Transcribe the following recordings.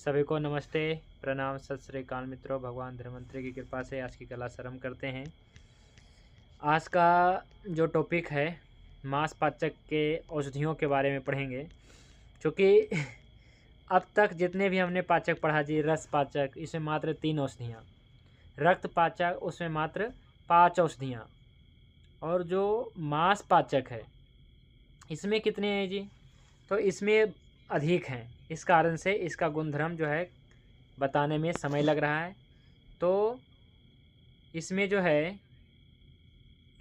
सभी को नमस्ते, प्रणाम, सत श्री अकाल मित्रों। भगवान धन्वंतरि की कृपा से आज की कला आरंभ करते हैं। आज का जो टॉपिक है मांस पाचक के औषधियों के बारे में पढ़ेंगे। क्योंकि अब तक जितने भी हमने पाचक पढ़ा जी, रस पाचक इसमें मात्र 3 औषधियाँ, रक्त पाचक उसमें मात्र 5 औषधियाँ, और जो मांस पाचक है इसमें कितने हैं जी? तो इसमें अधिक हैं। इस कारण से इसका गुणधर्म जो है बताने में समय लग रहा है। तो इसमें जो है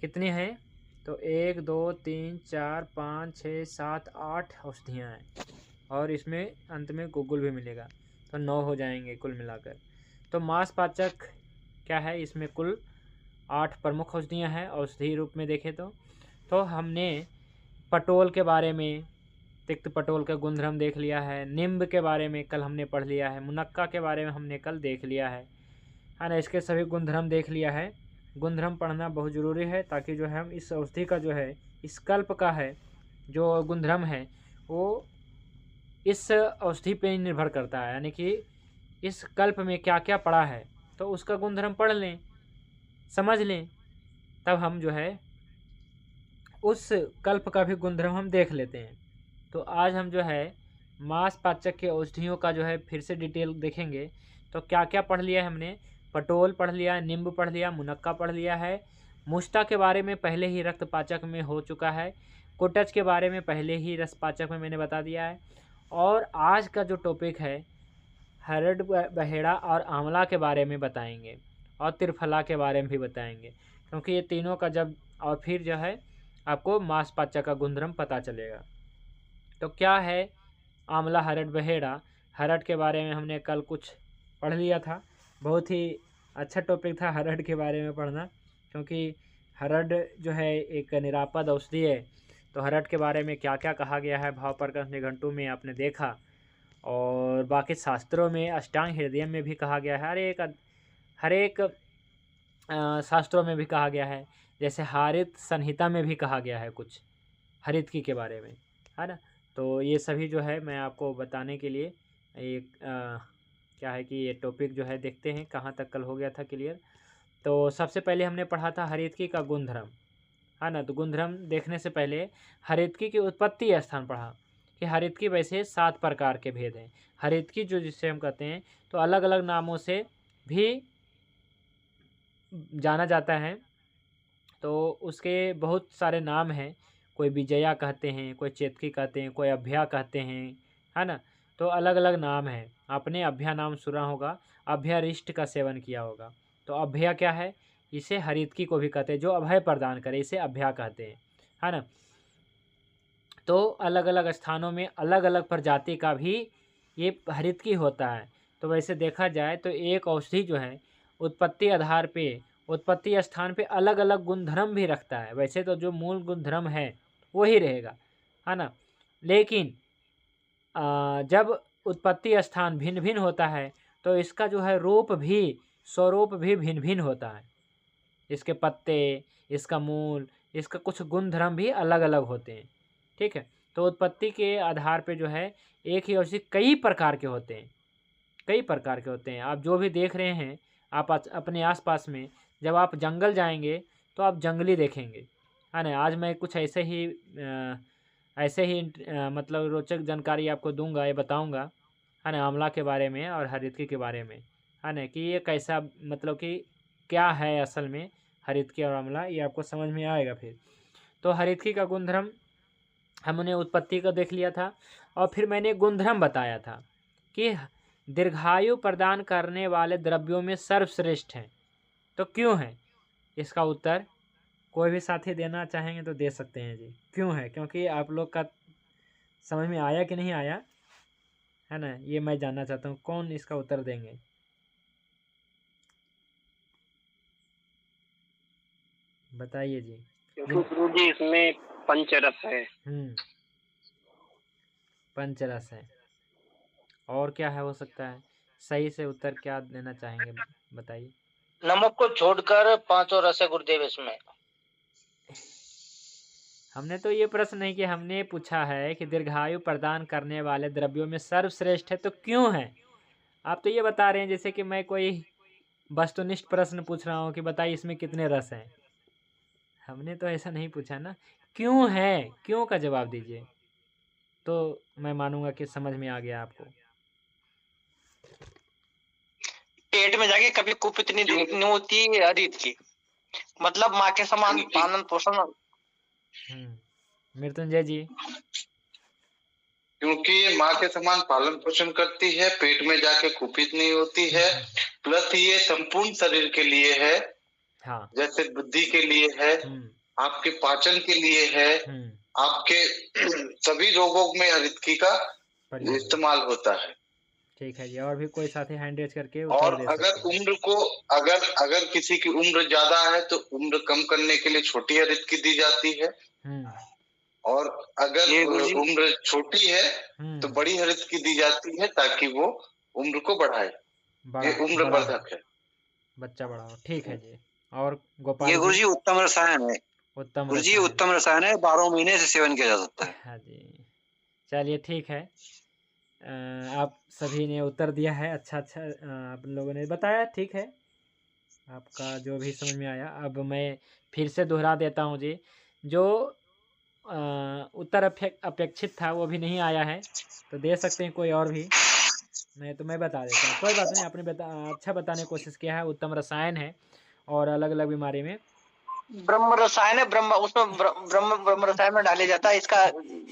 कितने हैं? तो 1 2 3 4 5 6 7 8 औषधियाँ हैं, और इसमें अंत में गुगुल भी मिलेगा, तो 9 हो जाएंगे कुल मिलाकर। तो मांस पाचक क्या है? इसमें कुल 8 प्रमुख औषधियाँ हैं औषधि रूप में देखें तो हमने पटोल के बारे में, तिक्त पटोल का गुणधर्म देख लिया है। नींब के बारे में कल हमने पढ़ लिया है। मुनक्का के बारे में हमने कल देख लिया है ना। इसके सभी गुणधर्म देख लिया है। गुणधर्म पढ़ना बहुत ज़रूरी है ताकि जो है हम इस औषधि का जो है, इस कल्प का है जो गुणधर्म है वो इस औषधि पे निर्भर करता है, यानी कि इस कल्प में क्या क्या पड़ा है तो उसका गुणधर्म पढ़ लें, समझ लें, तब हम जो है उस कल्प का भी गुणधर्म हम देख लेते हैं। तो आज हम जो है मांस पाचक के औषधियों का जो है फिर से डिटेल देखेंगे। तो क्या क्या पढ़ लिया है हमने? पटोल पढ़ लिया, नींब पढ़ लिया, मुनक्का पढ़ लिया है। मुष्टा के बारे में पहले ही रक्त पाचक में हो चुका है। कुटच के बारे में पहले ही रस पाचक में मैंने बता दिया है। और आज का जो टॉपिक है हरड़ बहेड़ा और आंवला के बारे में बताएंगे, और त्रिफला के बारे में भी बताएंगे, क्योंकि ये तीनों का जब और फिर जो है आपको मांस पाचक का गुणधर्म पता चलेगा। तो क्या है आंवला हरड़ बहेड़ा? हरड़ के बारे में हमने कल कुछ पढ़ लिया था। बहुत ही अच्छा टॉपिक था हरड़ के बारे में पढ़ना, क्योंकि हरड़ जो है एक निरापद औषधि है। तो हरड़ के बारे में क्या क्या कहा गया है भाव प्रकर्ष निघंटु में आपने देखा, और बाकी शास्त्रों में अष्टांग हृदय में भी कहा गया है, हर एक शास्त्रों में भी कहा गया है। जैसे हारित संहिता में भी कहा गया है कुछ हरितकी के बारे में, है ना। तो ये सभी जो है मैं आपको बताने के लिए एक क्या है कि ये टॉपिक जो है देखते हैं कहाँ तक कल हो गया था क्लियर। तो सबसे पहले हमने पढ़ा था हरितकी का गुणधर्म, है ना। तो गुणधर्म देखने से पहले हरितकी की उत्पत्ति स्थान पढ़ा कि हरितकी वैसे 7 प्रकार के भेद हैं। हरितकी जो जिसे हम कहते हैं तो अलग अलग नामों से भी जाना जाता है। तो उसके बहुत सारे नाम हैं, कोई विजया कहते हैं, कोई चेतकी कहते हैं, कोई अभ्या कहते हैं, है ना। तो अलग अलग नाम है। आपने अभ्या नाम सुना होगा, अभ्यरिष्ट का सेवन किया होगा। तो अभ्या क्या है? इसे हरितकी को भी कहते हैं, जो अभय प्रदान करे इसे अभ्या कहते हैं, है ना। तो अलग अलग स्थानों में अलग अलग प्रजाति का भी ये हरितकी होता है। तो वैसे देखा जाए तो एक औषधि जो है उत्पत्ति आधार पे, उत्पत्ति स्थान पे अलग अलग गुणधर्म भी रखता है। वैसे तो जो मूल गुणधर्म है वही रहेगा, है ना। लेकिन जब उत्पत्ति स्थान भिन्न भिन्न होता है तो इसका जो है रूप भी, स्वरूप भी भिन्न भिन्न होता है। इसके पत्ते, इसका मूल, इसका कुछ गुणधर्म भी अलग अलग होते हैं, ठीक है। तो उत्पत्ति के आधार पे जो है एक ही औषधि कई प्रकार के होते हैं, कई प्रकार के होते हैं। आप जो भी देख रहे हैं आप अपने आसपास में, जब आप जंगल जाएंगे तो आप जंगली देखेंगे, है ना। आज मैं कुछ ऐसे ही मतलब रोचक जानकारी आपको दूंगा, ये बताऊंगा, है ना, आंवला के बारे में और हरितकी के बारे में, है ना, कि ये कैसा, मतलब कि क्या है असल में हरितकी और आंवला, ये आपको समझ में आएगा फिर। तो हरितकी का गुणधर्म हमने उत्पत्ति का देख लिया था, और फिर मैंने गुणधर्म बताया था कि दीर्घायु प्रदान करने वाले द्रव्यों में सर्वश्रेष्ठ हैं। तो क्यों है? इसका उत्तर कोई भी साथी देना चाहेंगे तो दे सकते हैं जी। क्यों है? क्योंकि आप लोग का समझ में आया कि नहीं आया, है ना, ये मैं जानना चाहता हूँ। कौन इसका उत्तर देंगे? बताइए जी। गुरु जी इसमें पंचरस है। पंचरस है। और क्या है हो सकता है? सही से उत्तर क्या देना चाहेंगे बताइए। नमक को छोड़कर पांचों रस है गुरुदेव इसमें। हमने तो ये प्रश्न नहीं किया, हमने पूछा है कि दीर्घायु प्रदान करने वाले द्रव्यों में सर्वश्रेष्ठ है तो क्यों है, आप तो ये बता रहे हैं जैसे कि मैं कोई वस्तुनिष्ठ प्रश्न पूछ रहा हूँ कि बताइए इसमें कितने रस हैं। हमने तो ऐसा नहीं पूछा ना। क्यों है, क्यों का जवाब दीजिए, तो मैं मानूंगा कि समझ में आ गया आपको। पेट में जाके कभी कुपित नहीं होती रीत की, मतलब माँ के समान पालन पोषण। मृत्युंजय जी। क्योंकि ये माँ के समान पालन पोषण करती है, पेट में जाके कुपित नहीं होती है, प्लस ये संपूर्ण शरीर के लिए है। हाँ। जैसे बुद्धि के लिए है, आपके पाचन के लिए है, आपके सभी रोगों में हरितकी का इस्तेमाल होता है। ठीक है जी, और भी कोई साथी हैंड रेज करके और अगर उम्र को अगर किसी की उम्र ज्यादा है तो उम्र कम करने के लिए छोटी हरितकी दी जाती है, और अगर उम्र छोटी है तो बड़ी हरितकी दी जाती है ताकि वो उम्र को बढ़ाए। ये उम्र वर्धक है, बच्चा बढ़ाओ। ठीक है जी। और गोपाल ये गुरुजी उत्तम रसायन है। उत्तम गुरुजी उत्तम रसायन है, 12 महीने से सेवन किया जा सकता है। हाँ जी, चलिए ठीक है। आप सभी ने उत्तर दिया है, अच्छा आप लोगों ने बताया, ठीक है, आपका जो भी समझ में आया। अब मैं फिर से दोहरा देता हूँ जी, जो उत्तर अपेक्षित था वो भी नहीं आया है, तो दे सकते हैं कोई और भी, नहीं तो मैं बता देता हूँ, कोई बात नहीं। आपने अच्छा बताने की कोशिश किया है। उत्तम रसायन है और अलग अलग बीमारी में ब्रह्म रसायन है, ब्रह्म उसमें ब्रह्म रसायन में डाले जाता है इसका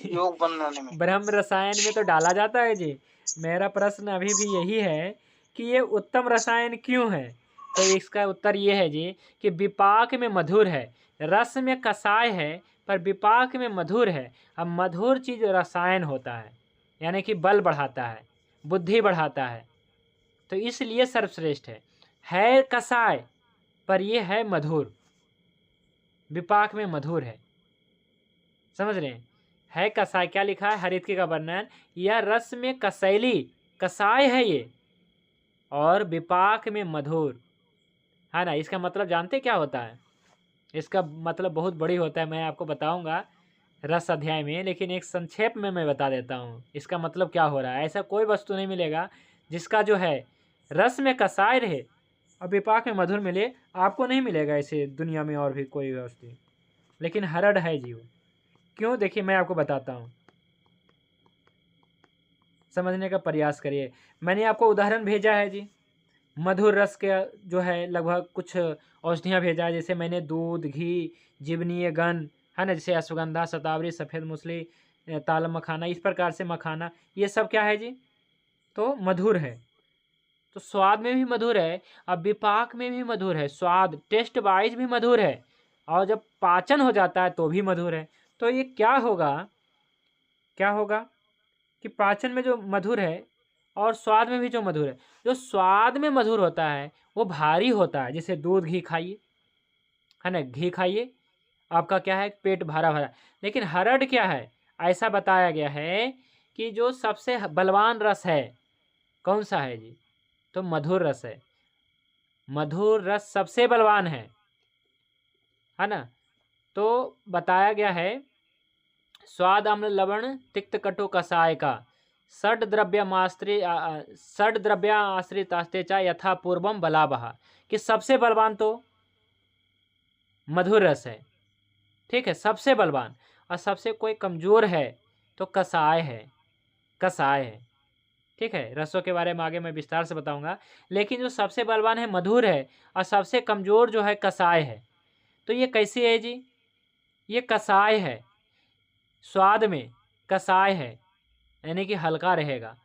योग बनाने में। ब्रह्म रसायन में तो डाला जाता है जी। मेरा प्रश्न अभी भी यही है कि ये उत्तम रसायन क्यों है, तो इसका उत्तर ये है जी कि विपाक में मधुर है, रस में कसाय है, पर विपाक में मधुर है। अब मधुर चीज रसायन होता है, यानी कि बल बढ़ाता है, बुद्धि बढ़ाता है, तो इसलिए सर्वश्रेष्ठ है कसाय पर ये है मधुर, विपाक में मधुर है। समझ रहे हैं? है कसाय, क्या लिखा है हरितकी का वर्णन, यह रस में कसैली कसाय है ये, और विपाक में मधुर है ना। इसका मतलब जानते क्या होता है? इसका मतलब बहुत बड़ी होता है, मैं आपको बताऊंगा रस अध्याय में, लेकिन एक संक्षेप में मैं बता देता हूँ इसका मतलब क्या हो रहा है। ऐसा कोई वस्तु नहीं मिलेगा जिसका जो है रस में कसाय रहे और विपाक में मधुर मिले, आपको नहीं मिलेगा ऐसे दुनिया में और भी कोई वस्तु, लेकिन हरड़ है जीव। क्यों, देखिए मैं आपको बताता हूँ, समझने का प्रयास करिए। मैंने आपको उदाहरण भेजा है जी, मधुर रस के जो है लगभग कुछ औषधियाँ भेजा है, जैसे मैंने दूध, घी, जीवनीय गण है ना, जैसे अश्वगंधा, शतावरी, सफ़ेद मूसली, तालम मखाना, इस प्रकार से मखाना, ये सब क्या है जी, तो मधुर है, तो स्वाद में भी मधुर है, अब विपाक में भी मधुर है, स्वाद टेस्ट वाइज भी मधुर है, और जब पाचन हो जाता है तो भी मधुर है। तो ये क्या होगा, क्या होगा कि पाचन में जो मधुर है और स्वाद में भी जो मधुर है, जो स्वाद में मधुर होता है वो भारी होता है, जैसे दूध घी खाइए है ना, घी खाइए आपका क्या है पेट भरा भरा। लेकिन हरड़ क्या है, ऐसा बताया गया है कि जो सबसे बलवान रस है कौन सा है जी, तो मधुर रस है, मधुर रस सबसे बलवान है ना। तो बताया गया है स्वाद अम्ल लवण तिक्त कटु कसाय का षड द्रव्याश्रित चा यथा पूर्वम बलाबहा, कि सबसे बलवान तो मधुर रस है, ठीक है, सबसे बलवान, और सबसे कोई कमजोर है तो कसाय है, कसाय है, ठीक है। रसों के बारे में आगे मैं विस्तार से बताऊंगा, लेकिन जो सबसे बलवान है मधुर है और सबसे कमजोर जो है कसाय है। तो ये कैसी है जी, ये कसाय है, स्वाद में कसाय है, यानी कि हल्का रहेगा,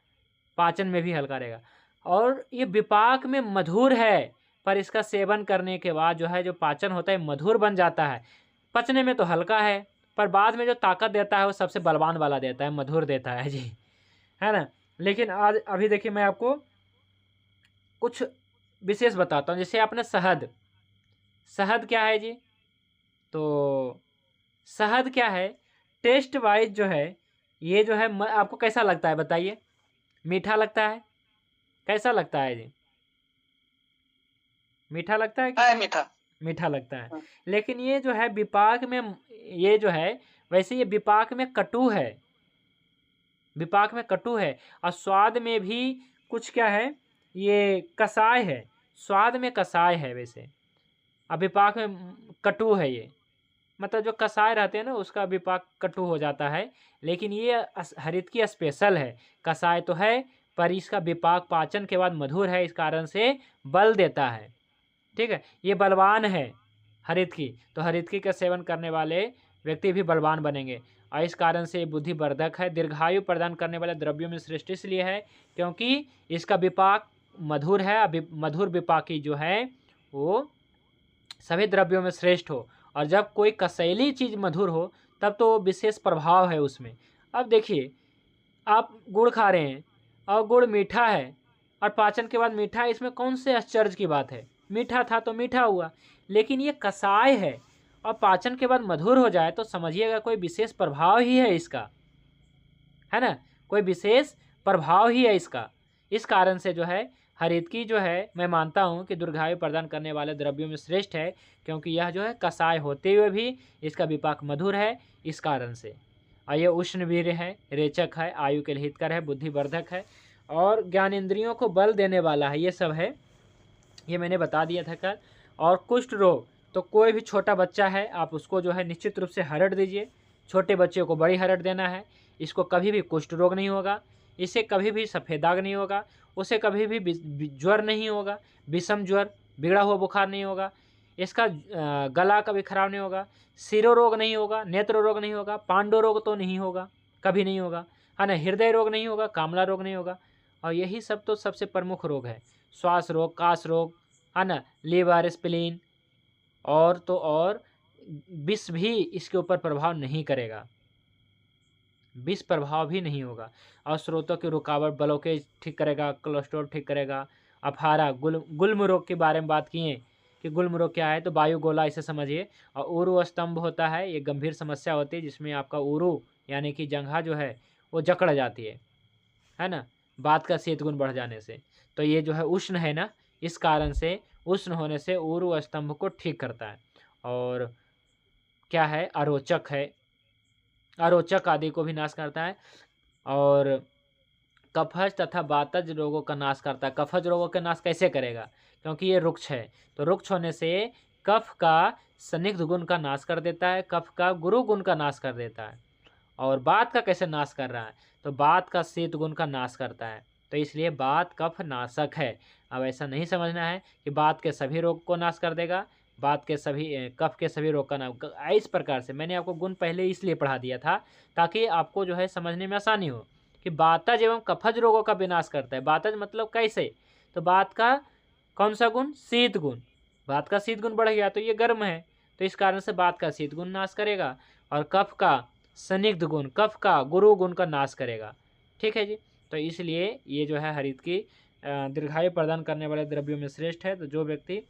पाचन में भी हल्का रहेगा, और ये विपाक में मधुर है, पर इसका सेवन करने के बाद जो है जो पाचन होता है मधुर बन जाता है। पचने में तो हल्का है, पर बाद में जो ताकत देता है वो सबसे बलवान वाला देता है, मधुर देता है जी, है ना। लेकिन आज अभी देखिए मैं आपको कुछ विशेष बताता हूँ, जैसे आपने शहद, शहद क्या है जी, तो शहद क्या है, टेस्ट वाइज जो है ये जो है आपको कैसा लगता है बताइए, मीठा लगता है, कैसा लगता है जी, मीठा लगता है कि मीठा मीठा लगता है। लेकिन ये जो है विपाक में, ये जो है वैसे ये विपाक में कटु है, विपाक में कटु है, और स्वाद में भी कुछ क्या है ये कसाय है, स्वाद में कसाय है। वैसे अभिपाक में कटु है ये, मतलब जो कसाय रहते हैं ना उसका विपाक कटु हो जाता है। लेकिन ये हरितकी स्पेशल है, कसाय तो है पर इसका विपाक पाचन के बाद मधुर है, इस कारण से बल देता है। ठीक है, ये बलवान है हरितकी, तो हरितकी का सेवन करने वाले व्यक्ति भी बलवान बनेंगे और इस कारण से बुद्धिवर्धक है। दीर्घायु प्रदान करने वाले द्रव्यों में श्रेष्ठ इसलिए है क्योंकि इसका विपाक मधुर है। मधुर विपाकी जो है वो सभी द्रव्यों में श्रेष्ठ हो, और जब कोई कसैली चीज़ मधुर हो तब तो विशेष प्रभाव है उसमें। अब देखिए, आप गुड़ खा रहे हैं और गुड़ मीठा है और पाचन के बाद मीठा है, इसमें कौन से आश्चर्य की बात है? मीठा था तो मीठा हुआ। लेकिन ये कसाय है और पाचन के बाद मधुर हो जाए तो समझिएगा कोई विशेष प्रभाव ही है इसका, है ना, कोई विशेष प्रभाव ही है इसका। इस कारण से जो है हरितकी जो है मैं मानता हूँ कि दीर्घायु प्रदान करने वाले द्रव्यों में श्रेष्ठ है, क्योंकि यह जो है कसाय होते हुए भी इसका विपाक मधुर है, इस कारण से। और ये उष्णवीर्य है, रेचक है, आयु के लिए हितकर है, बुद्धिवर्धक है और ज्ञानेंद्रियों को बल देने वाला है। ये सब है, ये मैंने बता दिया था कल। और कुष्ठ रोग, तो कोई भी छोटा बच्चा है आप उसको जो है निश्चित रूप से हरड़ दीजिए। छोटे बच्चे को बड़ी हरड़ देना है, इसको कभी भी कुष्ठ रोग नहीं होगा, इसे कभी भी सफ़ेद दाग नहीं होगा, उसे कभी भी ज्वर नहीं होगा, विषम ज्वर, बिगड़ा हुआ बुखार नहीं होगा, इसका गला कभी खराब नहीं होगा, सिरो रोग नहीं होगा, नेत्र रोग नहीं होगा, पांडु रोग तो नहीं होगा, कभी नहीं होगा, है ना, हृदय रोग नहीं होगा, कामला रोग नहीं होगा। और यही सब तो सबसे प्रमुख रोग है, श्वास रोग, काश रोग, है ना, लीवर, स्प्लीन, और तो और विष भी इसके ऊपर प्रभाव नहीं करेगा, विष प्रभाव भी नहीं होगा। और स्रोतों की रुकावट, ब्लॉकेज ठीक करेगा, कोलेस्ट्रॉल ठीक करेगा। अफारा, गुल्म रोग के बारे में बात किए कि गुल्म रोग क्या है, तो वायु गोला इसे समझिए। और उरु स्तंभ होता है, ये गंभीर समस्या होती है जिसमें आपका उरु यानी कि जंघा जो है वो जकड़ जाती है ना, बात का शीत गुण बढ़ जाने से। तो ये जो है उष्ण है ना, इस कारण से उष्ण होने से उरु स्तंभ को ठीक करता है। और क्या है, अरोचक है, अरोचक आदि को भी नाश करता है। और कफज तथा वातज रोगों का नाश करता है। कफज रोगों का नाश कैसे करेगा, क्योंकि ये रुक्ष है, तो रुक्ष होने से कफ का स्निग्ध गुण का नाश कर देता है, कफ का गुरु गुण का नाश कर देता है। और बात का कैसे नाश कर रहा है, तो बात का शीत गुण का नाश करता है, तो इसलिए बात कफ नाशक है। अब ऐसा नहीं समझना है कि बात के सभी रोग को नाश कर देगा, बात के सभी कफ के सभी रोग का नाश। इस प्रकार से मैंने आपको गुण पहले इसलिए पढ़ा दिया था ताकि आपको जो है समझने में आसानी हो कि बातज एवं कफज रोगों का विनाश करता है। बातज मतलब कैसे, तो बात का कौन सा गुण, शीत गुण, बात का शीत गुण बढ़ गया तो ये गर्म है, तो इस कारण से बात का शीत गुण नाश करेगा। और कफ का स्निग्ध गुण, कफ का गुरु गुण का नाश करेगा। ठीक है जी, तो इसलिए ये जो है हरितकी दीर्घायु प्रदान करने वाले द्रव्यों में श्रेष्ठ है। तो जो व्यक्ति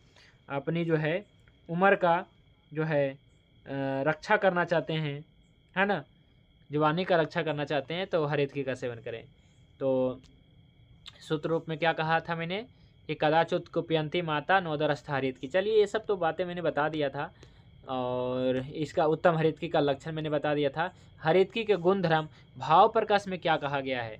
अपनी जो है उम्र का जो है रक्षा करना चाहते हैं, है ना, जवानी का रक्षा करना चाहते हैं, तो हरितकी का सेवन करें। तो सूत्र रूप में क्या कहा था मैंने कि कदाचित कुप्यंती माता नोदरस्थ हरितकी। चलिए ये सब तो बातें मैंने बता दिया था, और इसका उत्तम हरितकी का लक्षण मैंने बता दिया था। हरितकी के गुण धर्म भाव प्रकाश में क्या कहा गया है,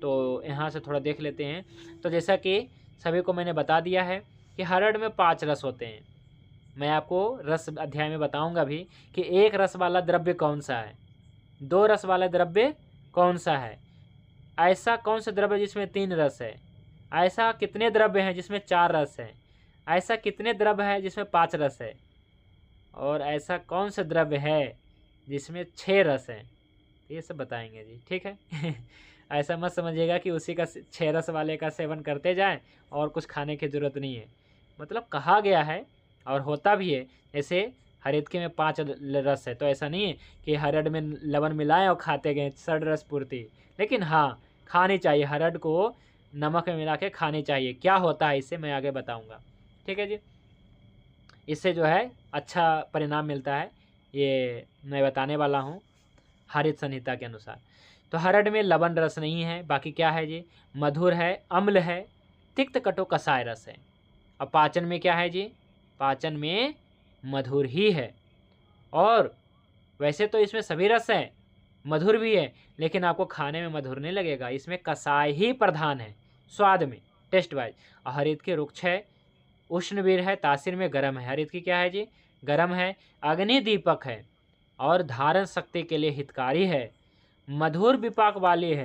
तो यहाँ से थोड़ा देख लेते हैं। तो जैसा कि सभी को मैंने बता दिया है कि हरड़ में 5 रस होते हैं। मैं आपको रस अध्याय में बताऊंगा भी कि 1 रस वाला द्रव्य कौन सा है, 2 रस वाला द्रव्य कौन सा है, ऐसा कौन सा द्रव्य जिसमें 3 रस है, ऐसा कितने द्रव्य हैं जिसमें 4 रस है, ऐसा कितने द्रव्य है जिसमें 5 रस है, और ऐसा कौन सा द्रव्य है जिसमें 6 रस है। ये सब बताएंगे जी, ठीक है। ऐसा मत समझिएगा कि उसी का 6 रस वाले का सेवन करते जाएं और कुछ खाने की ज़रूरत नहीं है, मतलब कहा गया है और होता भी है। जैसे हरितकी में 5 रस है, तो ऐसा नहीं है कि हरड़ में लवण मिलाएं और खाते गए 6 रस पूर्ति, लेकिन हाँ खानी चाहिए, हरड़ को नमक में मिला के खानी चाहिए। क्या होता है इससे मैं आगे बताऊँगा, ठीक है जी। इससे जो है अच्छा परिणाम मिलता है, ये मैं बताने वाला हूँ हरित संहिता के अनुसार। तो हरड़ में लवण रस नहीं है, बाकी क्या है जी, मधुर है, अम्ल है, तिक्त कटु कसाय रस है। और पाचन में क्या है जी, पाचन में मधुर ही है। और वैसे तो इसमें सभी रस हैं, मधुर भी है, लेकिन आपको खाने में मधुर नहीं लगेगा, इसमें कसाय ही प्रधान है स्वाद में, टेस्ट वाइज। और हरित की रुक्ष है, उष्णवीर है, तासीर में गर्म है। हरित की क्या है जी? गर्म है। अग्नि दीपक है और धारण शक्ति के लिए हितकारी है। मधुर विपाक वाली है,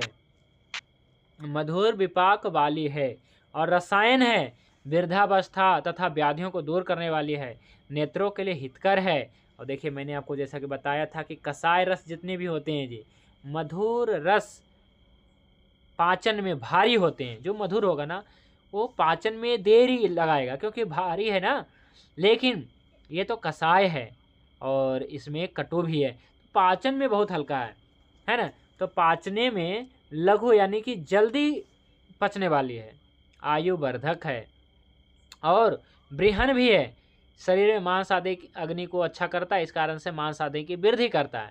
मधुर विपाक वाली है और रसायन है, वृद्धावस्था तथा व्याधियों को दूर करने वाली है। नेत्रों के लिए हितकर है। और देखिए मैंने आपको जैसा कि बताया था कि कसाय रस जितने भी होते हैं जी, मधुर रस पाचन में भारी होते हैं। जो मधुर होगा ना वो पाचन में देरी लगाएगा क्योंकि भारी है ना, लेकिन ये तो कसाय है और इसमें कटु भी है, पाचन में बहुत हल्का है ना, तो पाचने में लघु यानी कि जल्दी पचने वाली है। आयु वर्धक है और बृहन भी है। शरीर में मांस आदि अग्नि को अच्छा करता है, इस कारण से मांस आदि की वृद्धि करता है।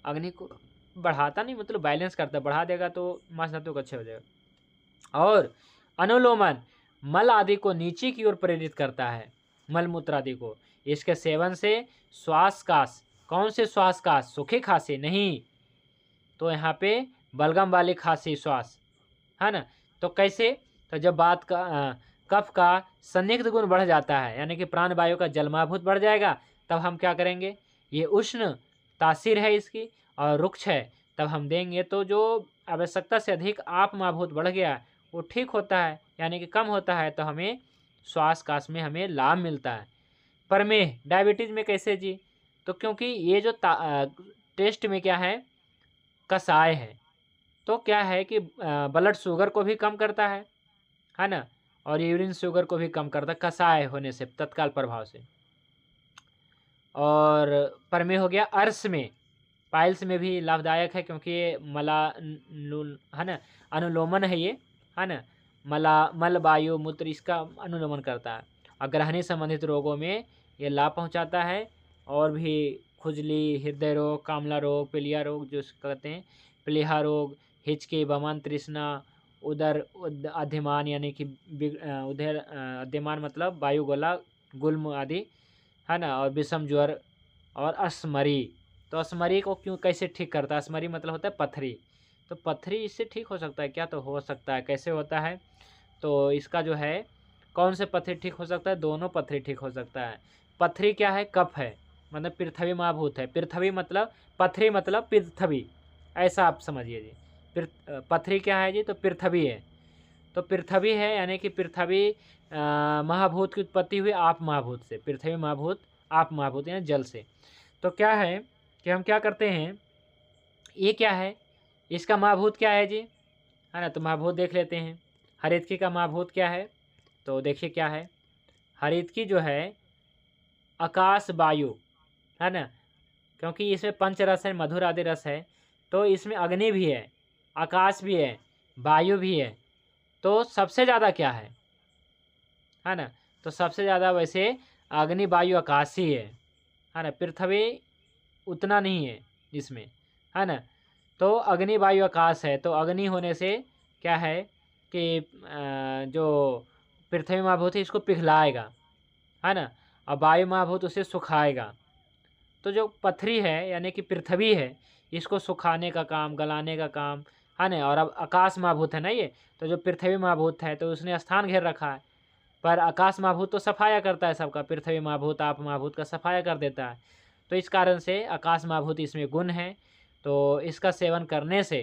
अग्नि को बढ़ाता नहीं, मतलब बैलेंस करता है, बढ़ा देगा तो मांस धातु अच्छे हो जाएगा। और अनुलोमन मल आदि को नीचे की ओर प्रेरित करता है, मल मूत्र आदि को। इसके सेवन से श्वास काश, कौन से श्वास काश? सूखी खांसी नहीं, तो यहाँ पे बलगम वाली खांसी श्वास है ना। तो कैसे? तो जब बात का कफ का संदिग्ध गुण बढ़ जाता है यानी कि प्राण वायु का जलमाभूत बढ़ जाएगा, तब हम क्या करेंगे? ये उष्ण तासीर है इसकी और रुक्ष है, तब हम देंगे। तो जो आवश्यकता से अधिक आप माभूत बढ़ गया वो ठीक होता है यानी कि कम होता है, तो हमें श्वास काश में हमें लाभ मिलता है। प्रमेह डायबिटीज में कैसे जी? तो क्योंकि ये जो टेस्ट में क्या है? कसाय है, तो क्या है कि ब्लड शुगर को भी कम करता है ना, और यूरिन शुगर को भी कम करता है कसाय होने से तत्काल प्रभाव से। और प्रमेह हो गया अर्श में, पाइल्स में भी लाभदायक है क्योंकि ये है ना, अनुलोमन है ये, है ना, मल वायु मूत्र इसका अनुलोमन करता है। और ग्रहणी संबंधित रोगों में ये लाभ पहुंचाता है। और भी खुजली, हृदय रोग, कामला रोग, पीलिया रोग जो कहते हैं, प्लीहा रोग, हिचकी, बमन, तृष्णा, उदर अध्यमान यानी कि उधर अध्यमान मतलब वायुगोला, गुल्म आदि है ना, और विषम ज्वर और अस्मरी। तो अस्मरी को क्यों कैसे ठीक करता है? अस्मरी मतलब होता है पथरी, तो पथरी इससे ठीक हो सकता है क्या? तो हो सकता है। कैसे होता है? तो इसका जो है कौन से पथरी ठीक हो सकता है? दोनों पथरी ठीक हो सकता है। पथरी क्या है? कफ है, मतलब पृथ्वी महाभूत है। पृथ्वी मतलब पथरी मतलब पृथ्वी, ऐसा आप समझिए जी। पथरी क्या है जी? तो पृथ्वी है। तो पृथ्वी है यानी कि पृथ्वी महाभूत की उत्पत्ति हुई आप महाभूत से। पृथ्वी महाभूत, आप महाभूत यानी जल से। तो क्या है कि हम क्या करते हैं, ये क्या है? इसका महाभूत क्या है जी? है ना, तो महाभूत देख लेते हैं। हरितकी का महाभूत क्या है? तो देखिए क्या है, हरितकी जो है आकाश वायु है ना, क्योंकि इसमें पंच रस है, मधुर आदि रस है, तो इसमें अग्नि भी है, आकाश भी है, वायु भी है। तो सबसे ज़्यादा क्या है ना, तो सबसे ज़्यादा वैसे अग्नि वायु आकाश ही है ना, पृथ्वी उतना नहीं है इसमें, है ना। तो अग्नि वायु आकाश है, तो अग्नि होने से क्या है कि जो पृथ्वी महाभूत है इसको पिघलाएगा, है ना, और वायु महाभूत उसे सुखाएगा। तो जो पथरी है यानी कि पृथ्वी है, इसको सुखाने का काम, गलाने का काम, है ना। और अब आकाश महाभूत है ना ये, तो जो पृथ्वी महाभूत है तो उसने स्थान घेर रखा है, पर आकाश महाभूत तो सफाया करता है सबका, पृथ्वी महाभूत आप महाभूत का सफाया कर देता है। तो इस कारण से आकाश महाभूत इसमें गुण है। तो इसका सेवन करने से,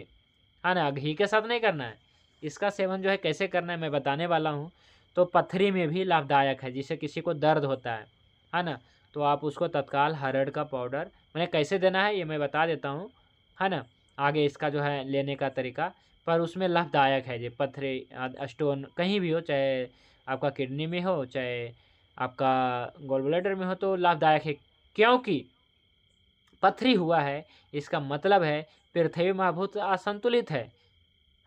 है ना, घी के साथ नहीं करना है, इसका सेवन जो है कैसे करना है मैं बताने वाला हूँ। तो पथरी में भी लाभदायक है, जिससे किसी को दर्द होता है ना, तो आप उसको तत्काल हरड़ का पाउडर मैंने कैसे देना है ये मैं बता देता हूँ, है ना, आगे इसका जो है लेने का तरीका, पर उसमें लाभदायक है। ये पथरी स्टोन कहीं भी हो, चाहे आपका किडनी में हो, चाहे आपका गॉल ब्लैडर में हो, तो लाभदायक है। क्योंकि पथरी हुआ है, इसका मतलब है पृथ्वी महाभूत असंतुलित है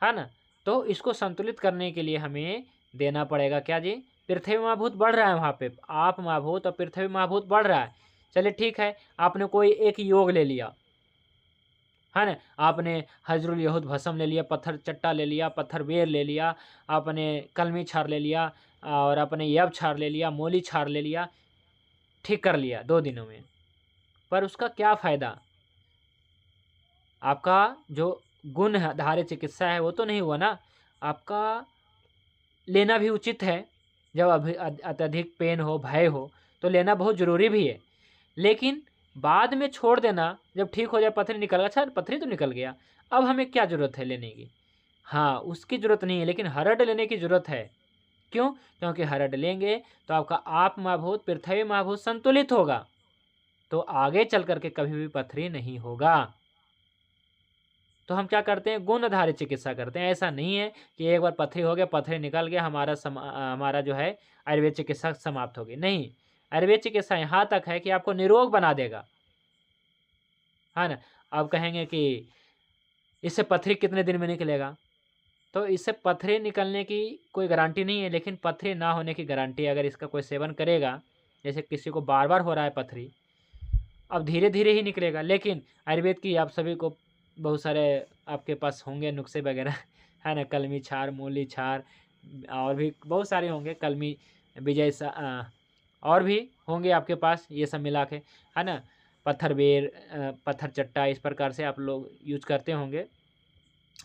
ना। तो इसको संतुलित करने के लिए हमें देना पड़ेगा क्या जी? पृथ्वी महाभूत बढ़ रहा है वहाँ पे, आप महाभूत और पृथ्वी महाभूत बढ़ रहा है। चलिए ठीक है, आपने कोई एक योग ले लिया, है ना, आपने हजरुल यहूद भस्म ले लिया, पत्थर चट्टा ले लिया, पत्थर बेर ले लिया, आपने कलमी छार ले लिया, और अपने यब छार ले लिया, मोली छार ले लिया, ठीक कर लिया 2 दिनों में, पर उसका क्या फ़ायदा? आपका जो गुण आधारित चिकित्सा है वो तो नहीं हुआ ना, आपका लेना भी उचित है। जब अत्यधिक पेन हो, भय हो, तो लेना बहुत ज़रूरी भी है। लेकिन बाद में छोड़ देना, जब ठीक हो जाए, पथरी निकल गया, अच्छा पथरी तो निकल गया, अब हमें क्या ज़रूरत है लेने की? हाँ, उसकी ज़रूरत नहीं है, लेकिन हरड लेने की ज़रूरत है। क्यों? क्योंकि हरड लेंगे तो आपका आप महाभूत, पृथ्वी महाभूत संतुलित होगा, तो आगे चल करके कभी भी पथरी नहीं होगा। तो हम क्या करते हैं? गुण आधारित चिकित्सा करते हैं। ऐसा नहीं है कि एक बार पथरी हो गया, पथरी निकल गया, हमारा जो है आयुर्वेद चिकित्सा समाप्त हो गई। नहीं, आयुर्वेद चिकित्सा यहाँ तक है कि आपको निरोग बना देगा, है ना। अब कहेंगे कि इससे पथरी कितने दिन में निकलेगा? तो इससे पथरी निकलने की कोई गारंटी नहीं है, लेकिन पथरी ना होने की गारंटी, अगर इसका कोई सेवन करेगा, जैसे किसी को बार बार हो रहा है पथरी, अब धीरे धीरे ही निकलेगा। लेकिन आयुर्वेद की आप सभी को बहुत सारे आपके पास होंगे नुस्खे वगैरह, है ना, कलमी छार, मूली छार, और भी बहुत सारे होंगे, कलमी विजय और भी होंगे आपके पास, ये सब मिला के, है ना, पत्थर बेर, पत्थर चट्टा, इस प्रकार से आप लोग यूज करते होंगे,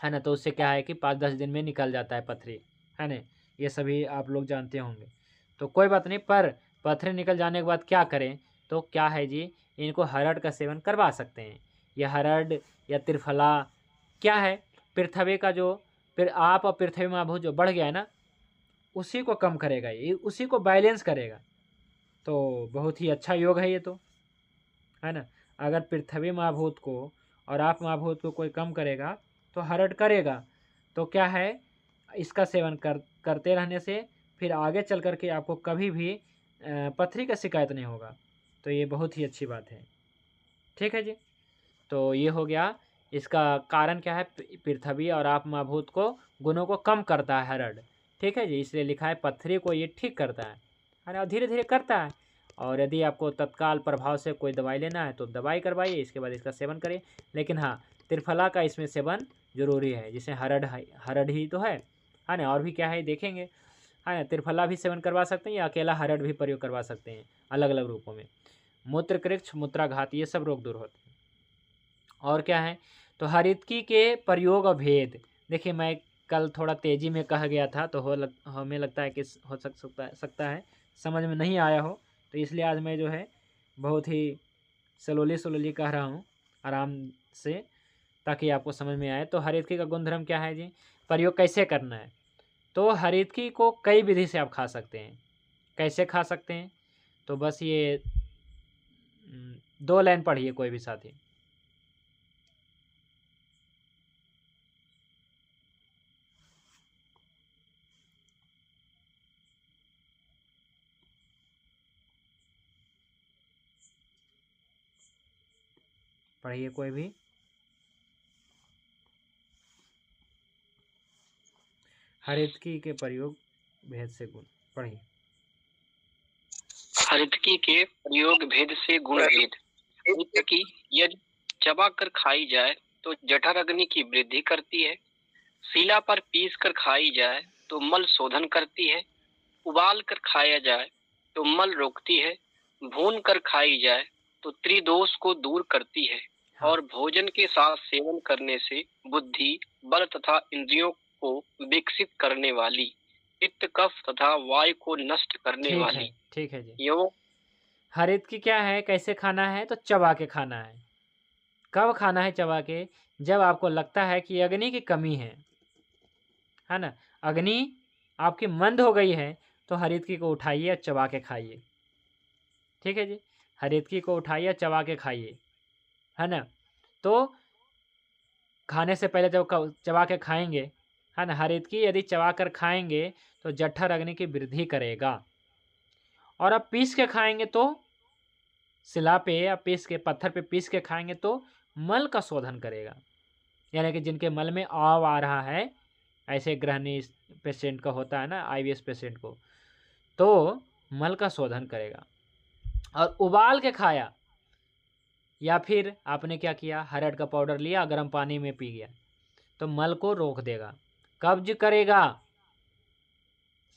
है ना। तो उससे क्या है कि 5-10 दिन में निकल जाता है पथरी, है ना, ये सभी आप लोग जानते होंगे। तो कोई बात नहीं, पर पथरी निकल जाने के बाद क्या करें? तो क्या है जी, इनको हरड़ का सेवन करवा सकते हैं। यह हरड़ या त्रिफला क्या है? पृथ्वी का जो आप और पृथ्वी महाभूत जो बढ़ गया है ना, उसी को कम करेगा, ये उसी को बैलेंस करेगा। तो बहुत ही अच्छा योग है ये, तो है ना। अगर पृथ्वी महाभूत को और आप महाभूत को कोई कम करेगा तो हरड़ करेगा। तो क्या है, इसका सेवन करते रहने से फिर आगे चल कर के आपको कभी भी पथरी का शिकायत नहीं होगा। तो ये बहुत ही अच्छी बात है। ठीक है जी। तो ये हो गया, इसका कारण क्या है? पृथ्वी और आप महाभूत को गुणों को कम करता है हरड़। ठीक है जी, इसलिए लिखा है पथरी को ये ठीक करता है ना, धीरे धीरे करता है। और यदि आपको तत्काल प्रभाव से कोई दवाई लेना है तो दवाई करवाइए, इसके बाद इसका सेवन करिए। लेकिन हाँ, त्रिफला का इसमें सेवन जरूरी है, जिसे हरड़ ही तो है ना। और भी क्या है देखेंगे, है ना। त्रिफला भी सेवन करवा सकते हैं या अकेला हरड़ भी प्रयोग करवा सकते हैं, अलग अलग रूपों में। मूत्रकृच्छ, मूत्राघात, ये सब रोग दूर होते हैं। और क्या है, तो हरितकी के प्रयोग और भेद। देखिए, मैं कल थोड़ा तेज़ी में कह गया था, तो हमें लगता है कि हो सकता है समझ में नहीं आया हो, तो इसलिए आज मैं जो है बहुत ही स्लोली कह रहा हूँ, आराम से, ताकि आपको समझ में आए। तो हरितकी का गुणधर्म क्या है जी, प्रयोग कैसे करना है? तो हरितकी को कई विधि से आप खा सकते हैं। कैसे खा सकते हैं? तो बस ये 2 लाइन पढ़िए कोई भी साथी। पढ़िए कोई भी। हरितकी के प्रयोग भेद से गुण, पढ़िए। हरितकी के प्रयोग भेद से गुण भेद। हरितकी यदि चबाकर खाई जाए तो जठर अग्नि की वृद्धि करती है, सीला पर पीस कर खाई जाए तो मल शोधन करती है, उबाल कर खाया जाए तो मल रोकती है, भून कर खाई जाए तो त्रिदोष को दूर करती है। हाँ। और भोजन के साथ सेवन करने से बुद्धि, बल तथा इंद्रियों को विकसित करने वाली, पित्त, कफ तथा वायु को नष्ट करने वाली। ठीक है जी। यो हरितकी क्या है, कैसे खाना है? तो चबा के खाना है। कब खाना है चबा के? जब आपको लगता है कि अग्नि की कमी है ना, अग्नि आपकी मंद हो गई है, तो हरितकी को उठाइए और चबा के खाइए। ठीक है जी, हरितकी को उठाइए, चबा के खाइए, है ना। तो खाने से पहले जब चबा के खाएंगे, है ना, हरितकी यदि चबा कर खाएंगे तो जठर अग्नि की वृद्धि करेगा। और अब पीस के खाएंगे तो शिला पे या पीस के पत्थर पे पीस के खाएंगे तो मल का शोधन करेगा। यानी कि जिनके मल में आव आ रहा है, ऐसे गृहिणी पेशेंट का होता है ना, IBS पेशेंट को, तो मल का शोधन करेगा। और उबाल के खाया, या फिर आपने क्या किया, हरड़ का पाउडर लिया, गर्म पानी में पी गया, तो मल को रोक देगा, कब्ज करेगा।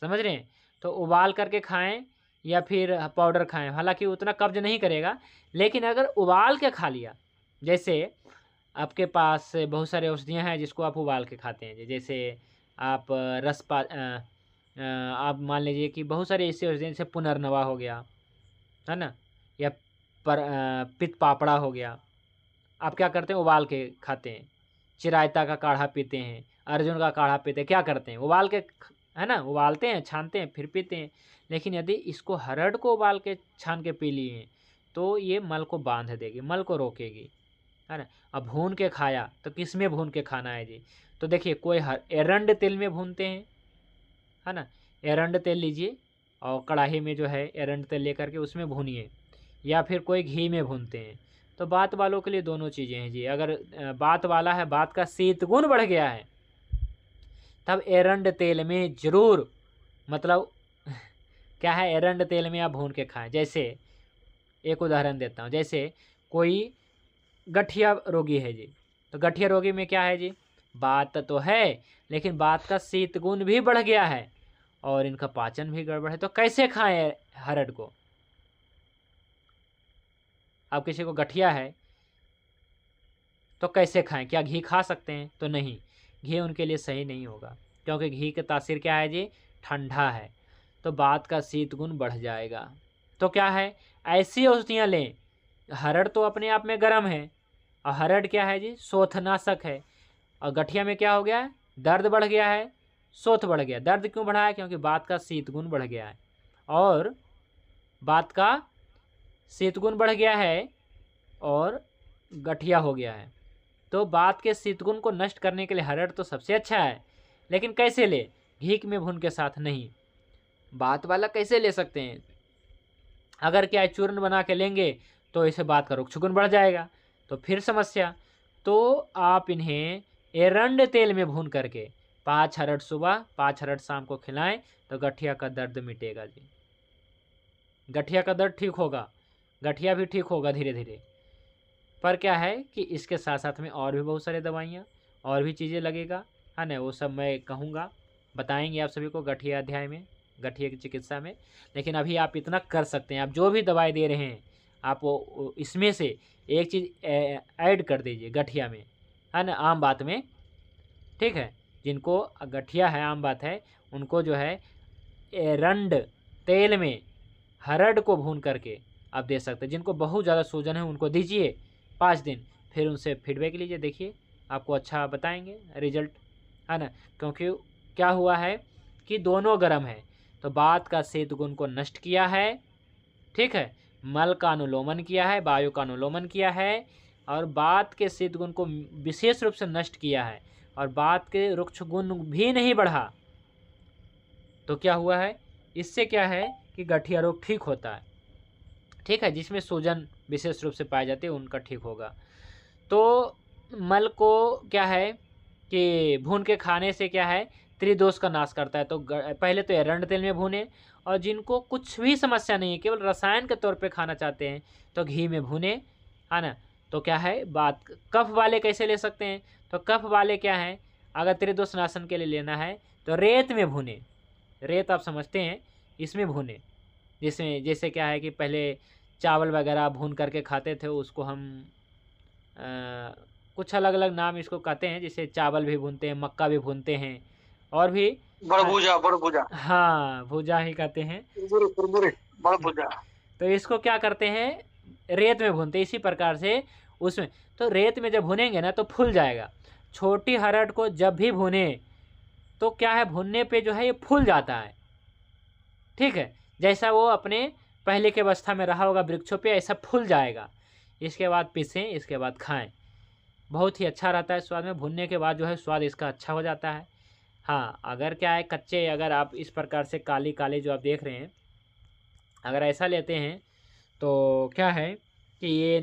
समझ रहे हैं? तो उबाल करके खाएं या फिर पाउडर खाएं, हालांकि उतना कब्ज नहीं करेगा, लेकिन अगर उबाल के खा लिया, जैसे आपके पास बहुत सारे औषधियाँ हैं जिसको आप उबाल के खाते हैं, जैसे आप आप मान लीजिए कि बहुत सारे ऐसे होते हैं, जैसे पुनर्नवा हो गया, है ना, या पित्त पापड़ा हो गया। आप क्या करते हैं, उबाल के खाते हैं। चिरायता का काढ़ा पीते हैं, अर्जुन का काढ़ा पीते हैं। क्या करते हैं, उबाल के, है ना, उबालते हैं, छानते हैं, फिर पीते हैं। लेकिन यदि इसको हरड़ को उबाल के छान के पी लिए तो ये मल को बांध देगी, मल को रोकेगी, है ना। अब भून के खाया तो किस में भून के खाना है जी? तो देखिए, कोई एरंड तेल में भूनते हैं, है ना। एरंड तेल लीजिए और कढ़ाई में जो है एरंड तेल लेकर के उसमें भूनिए, या फिर कोई घी में भूनते हैं। तो बात वालों के लिए दोनों चीज़ें हैं जी। अगर बात वाला है, बात का शीत गुण बढ़ गया है, तब एरंड तेल में ज़रूर, मतलब क्या है, एरंड तेल में आप भून के खाएं। जैसे एक उदाहरण देता हूँ, जैसे कोई गठिया रोगी है जी, तो गठिया रोगी में क्या है जी, बात तो है लेकिन बात का शीत गुण भी बढ़ गया है और इनका पाचन भी गड़बड़ है। तो कैसे खाएं हरड़ को? अब किसी को गठिया है तो कैसे खाएं? क्या घी खा सकते हैं? तो नहीं, घी उनके लिए सही नहीं होगा, क्योंकि घी का तासीर क्या है जी, ठंडा है, तो बात का शीत गुण बढ़ जाएगा। तो क्या है, ऐसी औषधियाँ लें। हरड़ तो अपने आप में गर्म है, और हरड़ क्या है जी, शोथनाशक है। और गठिया में क्या हो गया है, दर्द बढ़ गया है, शोथ बढ़ गया। दर्द क्यों बढ़ा है? क्योंकि बात का शीत गुण बढ़ गया है, और बात का शीत गुण बढ़ गया है और गठिया हो गया है। तो बात के शीत गुण को नष्ट करने के लिए हरड़ तो सबसे अच्छा है, लेकिन कैसे ले? घी में भून के साथ नहीं। बात वाला कैसे ले सकते हैं? अगर क्या है, चूर्ण बना के लेंगे तो इसे बात का रुक्ष गुण बढ़ जाएगा, तो फिर समस्या। तो आप इन्हें एरंड तेल में भून करके 5 हरड़ सुबह 5 हरड़ शाम को खिलाएं तो गठिया का दर्द मिटेगा जी। गठिया का दर्द ठीक होगा, गठिया भी ठीक होगा धीरे धीरे। पर क्या है कि इसके साथ साथ में और भी बहुत सारी दवाइयाँ और भी चीज़ें लगेगा, है ना, वो सब मैं कहूँगा, बताएंगे आप सभी को गठिया अध्याय में, गठिया की चिकित्सा में। लेकिन अभी आप इतना कर सकते हैं, आप जो भी दवाई दे रहे हैं आप वो इसमें से एक चीज़ ऐड कर दीजिए गठिया में, है ना, आम बात में, ठीक है। जिनको गठिया है, आम बात है, उनको जो है एरंड तेल में हरड़ को भून करके आप दे सकते हैं। जिनको बहुत ज़्यादा सूजन है उनको दीजिए 5 दिन, फिर उनसे फीडबैक लीजिए, देखिए आपको अच्छा बताएंगे रिजल्ट, है ना। क्योंकि क्या हुआ है कि दोनों गर्म है, तो बात का शीत गुण को नष्ट किया है, ठीक है, मल का अनुलोमन किया है, वायु का अनुलोमन किया है, और बात के शीत गुण को विशेष रूप से नष्ट किया है, और बात के रुक्ष गुण भी नहीं बढ़ा। तो क्या हुआ है, इससे क्या है कि गठिया रोग ठीक होता है, ठीक है, जिसमें सूजन विशेष रूप से पाई जाती है उनका ठीक होगा। तो मल को क्या है कि भून के खाने से क्या है, त्रिदोष का नाश करता है। तो पहले तो एरंड तेल में भूने, और जिनको कुछ भी समस्या नहीं है, केवल रसायन के तौर पे खाना चाहते हैं, तो घी में भूने, है ना। तो क्या है बात, कफ वाले कैसे ले सकते हैं? तो कफ वाले क्या है, अगर त्रिदोष नाशन के लिए लेना है तो रेत में भूने। रेत आप समझते हैं, इसमें भूने, जिसमें जैसे क्या है कि पहले चावल वगैरह भून करके खाते थे, उसको हम कुछ अलग अलग नाम इसको कहते हैं, जैसे चावल भी भूनते हैं, मक्का भी भूनते हैं, और भी बड़भुजा, हाँ, भुजा ही कहते हैं, बड़भुजा। तो इसको क्या करते हैं, रेत में भूनते हैं। इसी प्रकार से उसमें, तो रेत में जब भुनेंगे ना तो फूल जाएगा। छोटी हरड़ को जब भी भुने तो क्या है, भुनने पे जो है ये फूल जाता है, ठीक है, जैसा वो अपने पहले के अवस्था में रहा होगा वृक्षों पे, ऐसा फूल जाएगा। इसके बाद पीसें, इसके बाद खाएं, बहुत ही अच्छा रहता है स्वाद में। भुनने के बाद जो है स्वाद इसका अच्छा हो जाता है। हाँ, अगर क्या है कच्चे, अगर आप इस प्रकार से काली काली जो आप देख रहे हैं, अगर ऐसा लेते हैं तो क्या है कि ये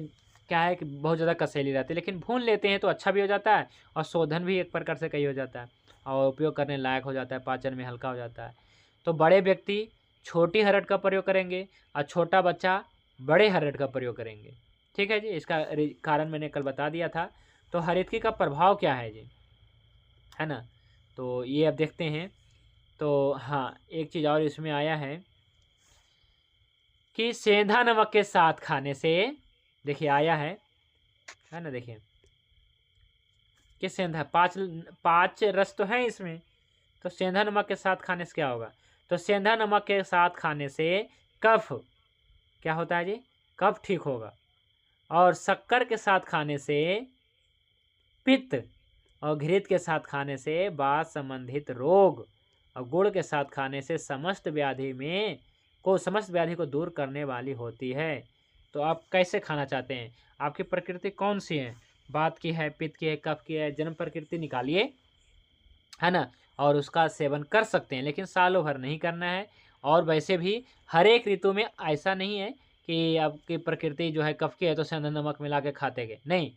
क्या है कि बहुत ज़्यादा कसैली रहती है, लेकिन भून लेते हैं तो अच्छा भी हो जाता है, और शोधन भी एक प्रकार से कहीं हो जाता है, और उपयोग करने लायक हो जाता है, पाचन में हल्का हो जाता है। तो बड़े व्यक्ति छोटी हरड़ का प्रयोग करेंगे, और छोटा बच्चा बड़े हरड़ का प्रयोग करेंगे, ठीक है जी। इसका कारण मैंने कल बता दिया था। तो हरितकी का प्रभाव क्या है जी, है ना, तो ये अब देखते हैं। तो हाँ, एक चीज़ और इसमें आया है कि सेंधा नमक के साथ खाने से, देखिए आया है ना, देखिए कि सेंधा, 5 रस तो हैं इसमें, तो सेंधा नमक के साथ खाने से क्या होगा? तो सेंधा नमक के साथ खाने से कफ क्या होता है जी? कफ ठीक होगा। और शक्कर के साथ खाने से पित्त, और घृत के साथ खाने से वात संबंधित रोग, और गुड़ के साथ खाने से समस्त व्याधि को दूर करने वाली होती है। तो आप कैसे खाना चाहते हैं? आपकी प्रकृति कौन सी है? वात की है, पित्त की है, कफ की है, जन्म प्रकृति निकालिए, है ना, और उसका सेवन कर सकते हैं, लेकिन सालों भर नहीं करना है। और वैसे भी हर एक ऋतु में ऐसा नहीं है कि आपकी प्रकृति जो है कफ की है तो सेंधा नमक मिला के खाते गए, नहीं,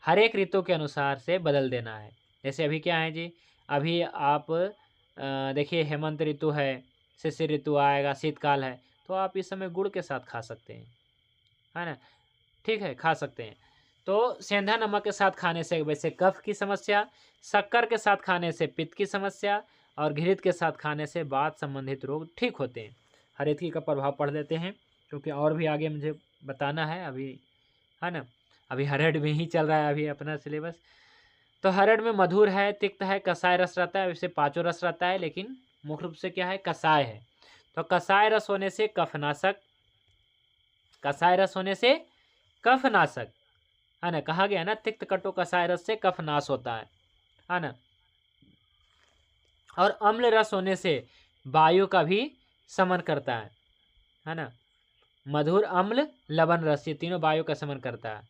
हर एक ऋतु के अनुसार से बदल देना है। जैसे अभी क्या है जी, अभी आप देखिए हेमंत ऋतु है, शिशिर ऋतु आएगा, शीतकाल है, तो आप इस समय गुड़ के साथ खा सकते हैं, है ना, ठीक है, खा सकते हैं। तो सेंधा नमक के साथ खाने से वैसे कफ की समस्या, शक्कर के साथ खाने से पित्त की समस्या, और घृत के साथ खाने से वात संबंधित रोग ठीक होते हैं। हरेथी का प्रभाव पढ़ लेते हैं, क्योंकि और भी आगे मुझे बताना है अभी, है ना, अभी हरड़ में ही चल रहा है अभी अपना सिलेबस। तो हरड़ में मधुर है, तिक्त है, कसाय रस रहता है, वैसे 5 रस रहता है, लेकिन मुख्य रूप से क्या है, कसाय है। तो कसाय रस होने से कफनाशक, कसाय रस होने से कफनाशक, है ना, कहा गया ना, तिक्त कटु कसाय रस से कफनाश होता है ना। और अम्ल रस होने से वायु का भी शमन करता है ना। मधुर, अम्ल, लवण रस, ये तीनों वायु का शमन करता है।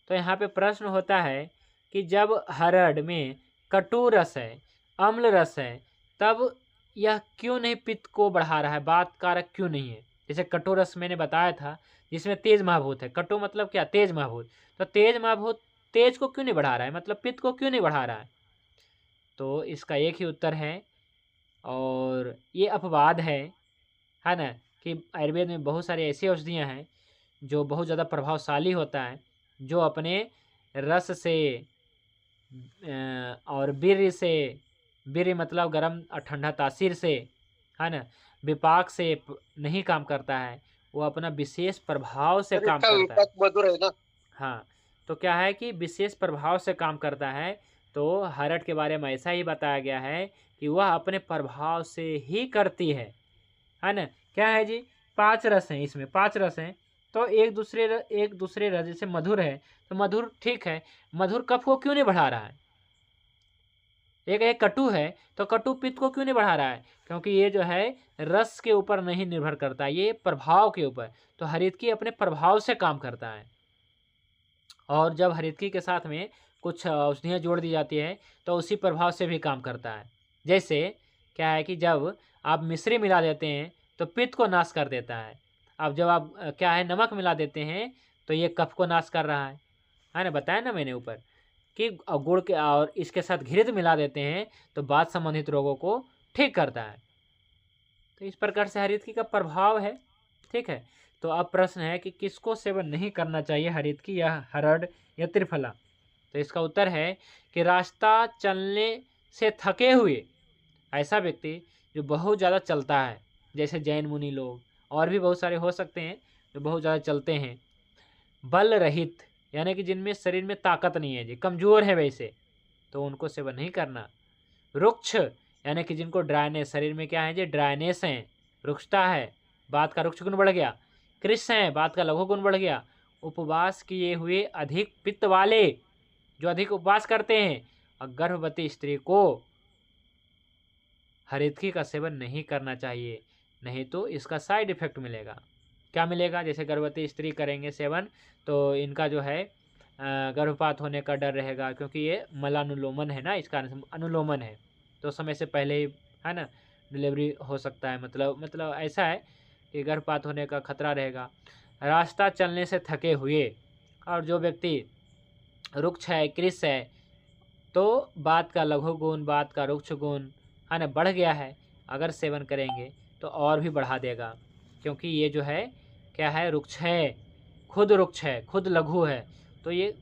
तो यहाँ पे प्रश्न होता है कि जब हरड़ में कटु रस है, अम्ल रस है, तब यह क्यों नहीं पित्त को बढ़ा रहा है, वात कारक क्यों नहीं है? जैसे कटु रस मैंने बताया था, जिसमें तेज महाभूत है। कटु मतलब क्या? तेज महाभूत। तो तेज महाभूत तेज को क्यों नहीं बढ़ा रहा है, मतलब पित्त को क्यों नहीं बढ़ा रहा है? तो इसका एक ही उत्तर है, और ये अपवाद है ना, कि आयुर्वेद में बहुत सारी ऐसी औषधियाँ हैं जो बहुत ज़्यादा प्रभावशाली होता है, जो अपने रस से और वीर्य से, वीर्य मतलब गर्म और ठंडा तासीर से, है ना, विपाक से नहीं काम करता है, वो अपना विशेष प्रभाव से काम करता है। हाँ, तो क्या है कि विशेष प्रभाव से काम करता है। तो हरड़ के बारे में ऐसा ही बताया गया है कि वह अपने प्रभाव से ही करती है ना। क्या है जी? 5 रस हैं, इसमें 5 रस हैं, तो एक दूसरे रस, जैसे मधुर है तो मधुर ठीक है, मधुर कफ को क्यों नहीं बढ़ा रहा है? एक कटु है तो कटु पित्त को क्यों नहीं बढ़ा रहा है? क्योंकि ये जो है रस के ऊपर नहीं निर्भर करता, ये प्रभाव के ऊपर। तो हरितकी अपने प्रभाव से काम करता है, और जब हरितकी के साथ में कुछ औषधियाँ जोड़ दी जाती है तो उसी प्रभाव से भी काम करता है। जैसे क्या है कि जब आप मिश्री मिला देते हैं तो पित्त को नाश कर देता है। अब जब आप क्या है नमक मिला देते हैं तो ये कफ को नाश कर रहा है ना, बताया ना मैंने ऊपर कि गुड़ के और इसके साथ घृत मिला देते हैं तो वात संबंधित रोगों को ठीक करता है। तो इस प्रकार से हरितकी का प्रभाव है, ठीक है। तो अब प्रश्न है कि किसको सेवन नहीं करना चाहिए, हरितकी या हरड़ या त्रिफला? तो इसका उत्तर है कि रास्ता चलने से थके हुए ऐसा व्यक्ति जो बहुत ज़्यादा चलता है, जैसे जैन मुनि लोग, और भी बहुत सारे हो सकते हैं जो बहुत ज़्यादा चलते हैं, बल रहित यानी कि जिनमें शरीर में ताकत नहीं है जी, कमज़ोर है वैसे, तो उनको सेवन नहीं करना। रुक्ष यानी कि जिनको ड्राइनेस, शरीर में क्या है जी, ड्राइनेस है, रुक्षता है, बात का रुक्ष गुण बढ़ गया। कृष्ण है, बात का लघु गुण बढ़ गया। उपवास किए हुए अधिक पित्त वाले, जो अधिक उपवास करते हैं, और गर्भवती स्त्री को हरितकी का सेवन नहीं करना चाहिए, नहीं तो इसका साइड इफेक्ट मिलेगा। क्या मिलेगा? जैसे गर्भवती स्त्री करेंगे सेवन तो इनका जो है गर्भपात होने का डर रहेगा, क्योंकि ये मलानुलोमन है ना, इस कारण से अनुलोमन है, तो समय से पहले ही है ना डिलीवरी हो सकता है। मतलब ऐसा है कि गर्भपात होने का खतरा रहेगा। रास्ता चलने से थके हुए, और जो व्यक्ति रुक्ष है, कृष है, तो बात का लघु गुण, बात का रुक्ष गुण है ना बढ़ गया है, अगर सेवन करेंगे तो और भी बढ़ा देगा, क्योंकि ये जो है क्या है, रुक्ष है, खुद रुक्ष है, खुद लघु है, तो ये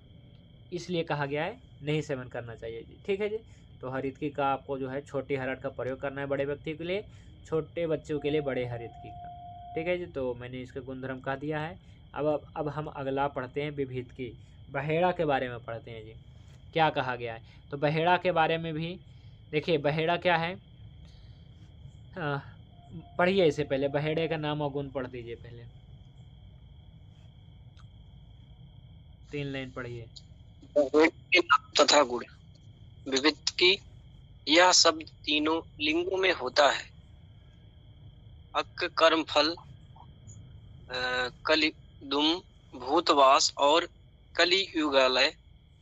इसलिए कहा गया है नहीं सेवन करना चाहिए जी, ठीक है जी। तो हरितकी का आपको जो है छोटी हरड़ का प्रयोग करना है बड़े व्यक्ति के लिए, छोटे बच्चों के लिए बड़े हरितकी का, ठीक है जी। तो मैंने इसका गुणधर्म कह दिया है। अब हम अगला पढ़ते हैं विभितकी, बहेड़ा के बारे में पढ़ते हैं जी, क्या कहा गया है। तो बहेड़ा के बारे में भी देखिए, बहेड़ा क्या है, पढ़िए इसे पहले, बहेड़े का नाम और गुण पढ़ दीजिए पहले, 3 लाइन पढ़िए। तथा गुण विविध की यह शब्द तीनों लिंगों में होता है। अक कर्म फल, कलिदुम, भूतवास और कलियुगालय,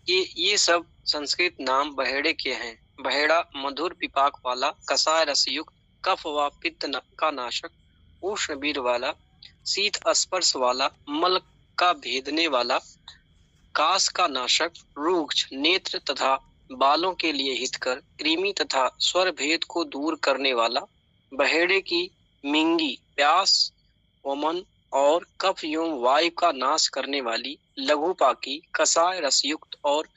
ये सब संस्कृत नाम बहेड़े के हैं। बहेड़ा मधुर विपाक वाला, कसाय रसयुक्त, कफ व पित्त का नाशक, उष्ण वीर वाला, शीत स्पर्श वाला, मल का भेदने वाला, कास का नाशक, रूक्ष, नेत्र तथा बालों के लिए हितकर, कृमि तथा स्वर भेद को दूर करने वाला, बहेड़े की मिंगी, प्यास, वमन और कफ एवं वायु का नाश करने वाली, लघुपाकी, कसाय रसयुक्त और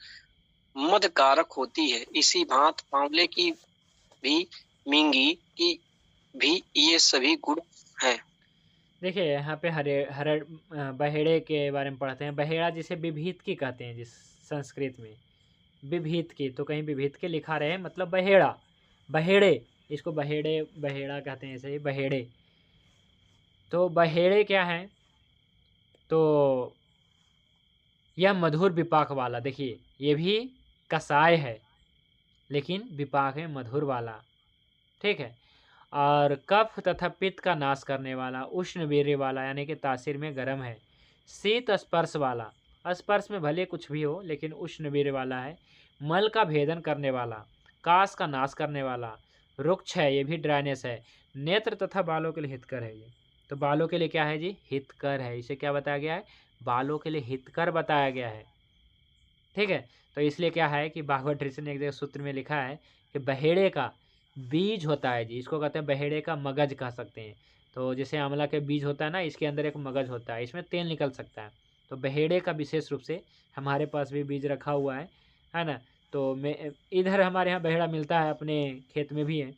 मदकारक होती है। इसी भांत आंवले की भी, मिंगी की भी ये सभी गुण हैं। देखिए यहाँ पे बहेड़े के बारे में पढ़ते हैं। बहेड़ा जिसे विभीतकी कहते हैं जिस संस्कृत में, विभीतकी, तो कहीं विभीतकी लिखा रहे, मतलब बहेड़ा, बहेड़े, इसको बहेड़ा कहते हैं, ऐसे ही बहेड़े। तो बहेड़े क्या है, तो यह मधुर विपाक वाला, देखिए ये भी कसाय है लेकिन विपाक है मधुर वाला, ठीक है। और कफ तथा पित्त का नाश करने वाला, उष्ण वीर्य वाला यानी कि तासीर में गर्म है, शीत स्पर्श वाला, स्पर्श में भले कुछ भी हो लेकिन उष्ण वीर्य वाला है, मल का भेदन करने वाला, कास का नाश करने वाला, रुक्ष है, ये भी ड्राइनेस है, नेत्र तथा बालों के लिए हितकर है। ये तो बालों के लिए क्या है जी, हितकर है। इसे क्या बताया गया है, बालों के लिए हितकर बताया गया है, ठीक है। तो इसलिए क्या है कि भागवत ऋषि ने एक जगह सूत्र में लिखा है कि बहेड़े का बीज होता है जी, इसको कहते हैं बहेड़े का मगज कह सकते हैं। तो जैसे आंवला के बीज होता है ना, इसके अंदर एक मगज होता है, इसमें तेल निकल सकता है। तो बहेड़े का विशेष रूप से हमारे पास भी बीज रखा हुआ है ना। तो मैं इधर हमारे यहाँ बहेड़ा मिलता है, अपने खेत में भी है।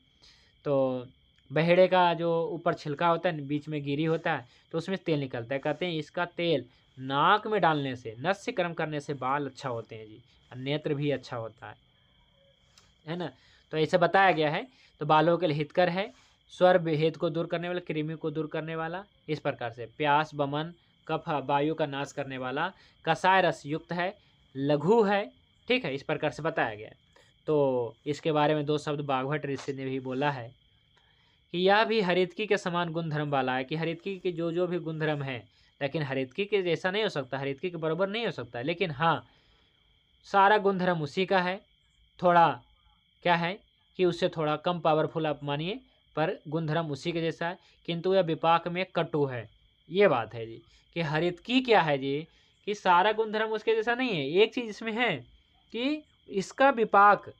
तो बहेड़े का जो ऊपर छिलका होता है, बीच में गिरी होता है, तो उसमें तेल निकलता है। कहते हैं इसका तेल नाक में डालने से, नस्य कर्म करने से बाल अच्छा होते हैं जी, और नेत्र भी अच्छा होता है ना। तो ऐसे बताया गया है। तो बालों के लिए हितकर है, स्वर भेद को दूर करने वाला, कृमि को दूर करने वाला, इस प्रकार से प्यास, बमन, कफ, वायु का नाश करने वाला, कसाय रस युक्त है, लघु है, ठीक है, इस प्रकार से बताया गया है। तो इसके बारे में 2 शब्द भागवत ऋषि ने भी बोला है कि यह भी हरितकी के समान गुणधर्म वाला है, कि हरितकी के जो भी गुणधर्म है, लेकिन हरितकी के जैसा नहीं हो सकता, हरितकी के बराबर नहीं हो सकता, लेकिन हाँ सारा गुणधर्म उसी का है। थोड़ा क्या है कि उससे थोड़ा कम पावरफुल आप मानिए, पर गुणधर्म उसी के जैसा है, किंतु यह विपाक में कटु है। ये बात है जी कि हरितकी क्या है जी, कि सारा गुणधर्म उसके जैसा नहीं है। एक चीज़ इसमें है कि इसका विपाक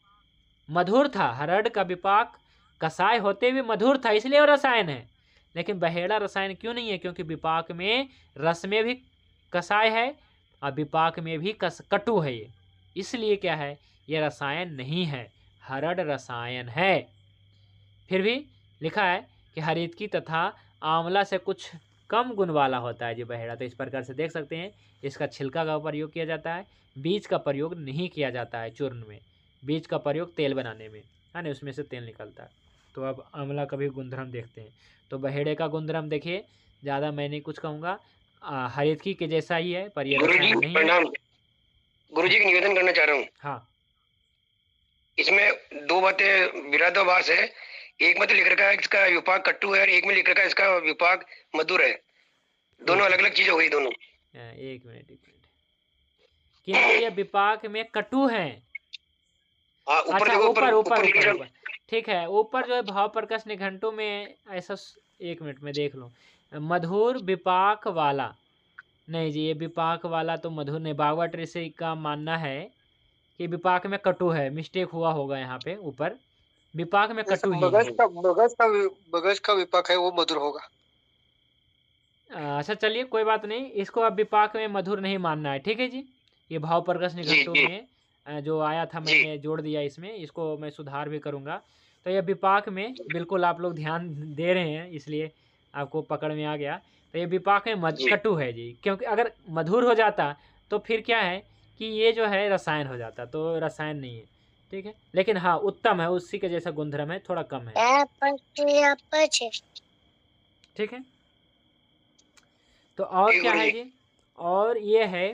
मधुर था, हरड़ का विपाक कसाय होते हुए मधुर था, इसलिए वो रसायन है। लेकिन बहेड़ा रसायन क्यों नहीं है, क्योंकि विपाक में रस में भी कसाय है और विपाक में भी कटु है, ये इसलिए क्या है, ये रसायन नहीं है, हरड़ रसायन है। फिर भी लिखा है कि हरितकी तथा आंवला से कुछ कम गुण वाला होता है जी बहेड़ा। तो इस प्रकार से देख सकते हैं, इसका छिलका का प्रयोग किया जाता है, बीज का प्रयोग नहीं किया जाता है चूर्ण में, बीज का प्रयोग तेल बनाने में है ना, उसमें से तेल निकलता है। तो अब आंवला का भी गुणधर्म देखते हैं। तो बहेड़े का गुणधर्म देखिए, ज़्यादा मैं नहीं कुछ कहूँगा, हरितकी के जैसा ही है, पर ये रसायन नहीं है। गुरुजी की निवेदन करना चाह रहा हूँ। हाँ, इसमें 2 बातें विरोधाभास है। एक में तो लिख रखा है इसका विपाक कट्टू है और एक में लिख रखा है इसका विपाक मधुर है। दोनों अलग अलग चीजें हुई दोनों। एक मिनट, किंतु ये विपाक में कटु है। अच्छा, ऊपर ठीक है, ऊपर जो है भाव प्रकाश निघंटु में ऐसा, 1 मिनट में देख लो, मधुर विपाक वाला, नहीं जी ये विपाक वाला तो मधुर नहीं, भागवत ऋषि का मानना है कि विपाक में कटु है, मिस्टेक हुआ होगा यहाँ पे, ऊपर विपाक में कटु ही है। बगस का विपाक है वो मधुर होगा। अच्छा चलिए कोई बात नहीं, इसको अब विपाक में मधुर नहीं मानना है, ठीक है जी। ये भाव प्रकाश निघंटु में जो आया था मैंने जोड़ दिया इसमें, इसको मैं सुधार भी करूँगा। तो ये विपाक में बिल्कुल आप लोग ध्यान दे रहे हैं, इसलिए आपको पकड़ में आ गया। तो ये विपाक में कटु है जी, क्योंकि अगर मधुर हो जाता तो फिर क्या है कि ये जो है रसायन हो जाता, तो रसायन नहीं है। ठीक है, लेकिन हाँ उत्तम है, उसी के जैसा गुणधर्म है, थोड़ा कम है। ठीक है, तो और क्या है जी, और ये है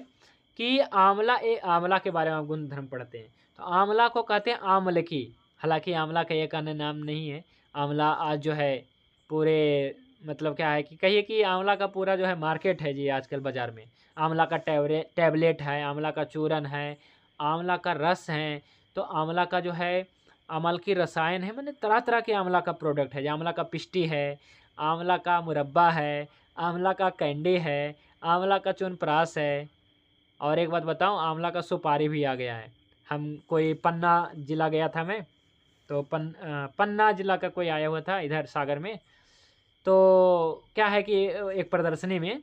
कि आंवला के बारे में गुणधर्म पढ़ते हैं। तो आंवला को कहते हैं आमलकी, हालांकि आंवला का एक अन्य नाम नहीं है। आंवला आज जो है पूरे मतलब क्या है कि कहिए कि आंवला का पूरा जो है मार्केट है जी आजकल बाज़ार में। आंवला का टैबलेट है, आंवला का चूरन है, आंवला का रस है। तो आंवला का जो है अमल की रसायन है, मैंने तरह तरह के आंवला का प्रोडक्ट है। आंवला का पिष्टी है, आंवला का मुरब्बा है, आंवला का कैंडी है, आंवला का च्यवनप्राश है। और एक बात बताऊं, आंवला का सुपारी भी आ गया है। हम कोई पन्ना जिला गया था मैं, तो पन्ना जिला का कोई आया हुआ था इधर सागर में। तो क्या है कि एक प्रदर्शनी में,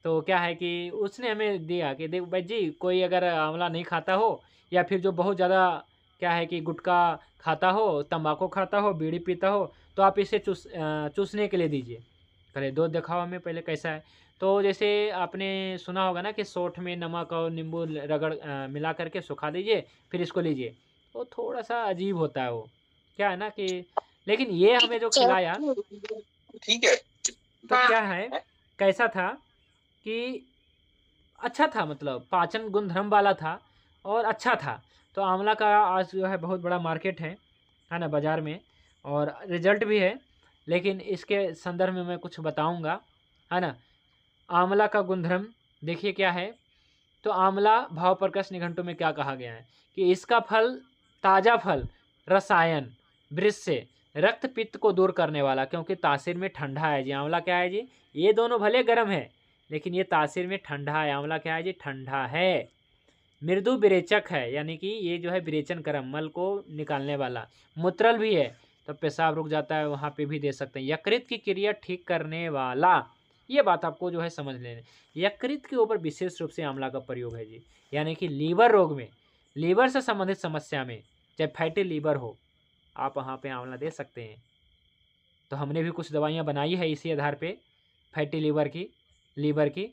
तो क्या है कि उसने हमें दिया कि देख भाई जी, कोई अगर आंवला नहीं खाता हो या फिर जो बहुत ज़्यादा क्या है कि गुटखा खाता हो, तंबाकू खाता हो, बीड़ी पीता हो, तो आप इसे चूसने के लिए दीजिए। पहले दो दिखाओ हमें पहले कैसा है। तो जैसे आपने सुना होगा ना कि सोंठ में नमक और नींबू मिला करके सुखा दीजिए, फिर इसको लीजिए। तो थोड़ा सा अजीब होता है वो, क्या है ना कि, लेकिन ये हमें जो खिलाया, ठीक है, तो क्या है कैसा था कि अच्छा था, मतलब पाचन गुणधर्म वाला था और अच्छा था। तो आंवला का आज जो है बहुत बड़ा मार्केट है ना बाज़ार में, और रिजल्ट भी है। लेकिन इसके संदर्भ में मैं कुछ बताऊंगा, है ना। आंवला का गुणधर्म देखिए क्या है। तो आंवला भाव प्रकाश निघंटु में क्या कहा गया है कि इसका फल, ताज़ा फल, रसायन, वृक्ष से रक्त पित्त को दूर करने वाला, क्योंकि तासीर में ठंडा है जी। आंवला क्या है जी, ये दोनों भले गर्म है लेकिन ये तासीर में ठंडा है। आंवला क्या है जी, ठंडा है। मृदु विरेचक है, यानी कि ये जो है विरेचन करम, मल को निकालने वाला। मूत्रल भी है, तो पेशाब रुक जाता है वहाँ पे भी दे सकते हैं। यकृत की क्रिया ठीक करने वाला, ये बात आपको जो है समझ लेना। यकृत के ऊपर विशेष रूप से आंवला का प्रयोग है जी, यानी कि लीवर रोग में, लीवर से संबंधित समस्या में, चाहे फैटी लीवर हो, आप वहाँ पे आंवला दे सकते हैं। तो हमने भी कुछ दवाइयाँ बनाई है इसी आधार पे, फैटी लीवर की,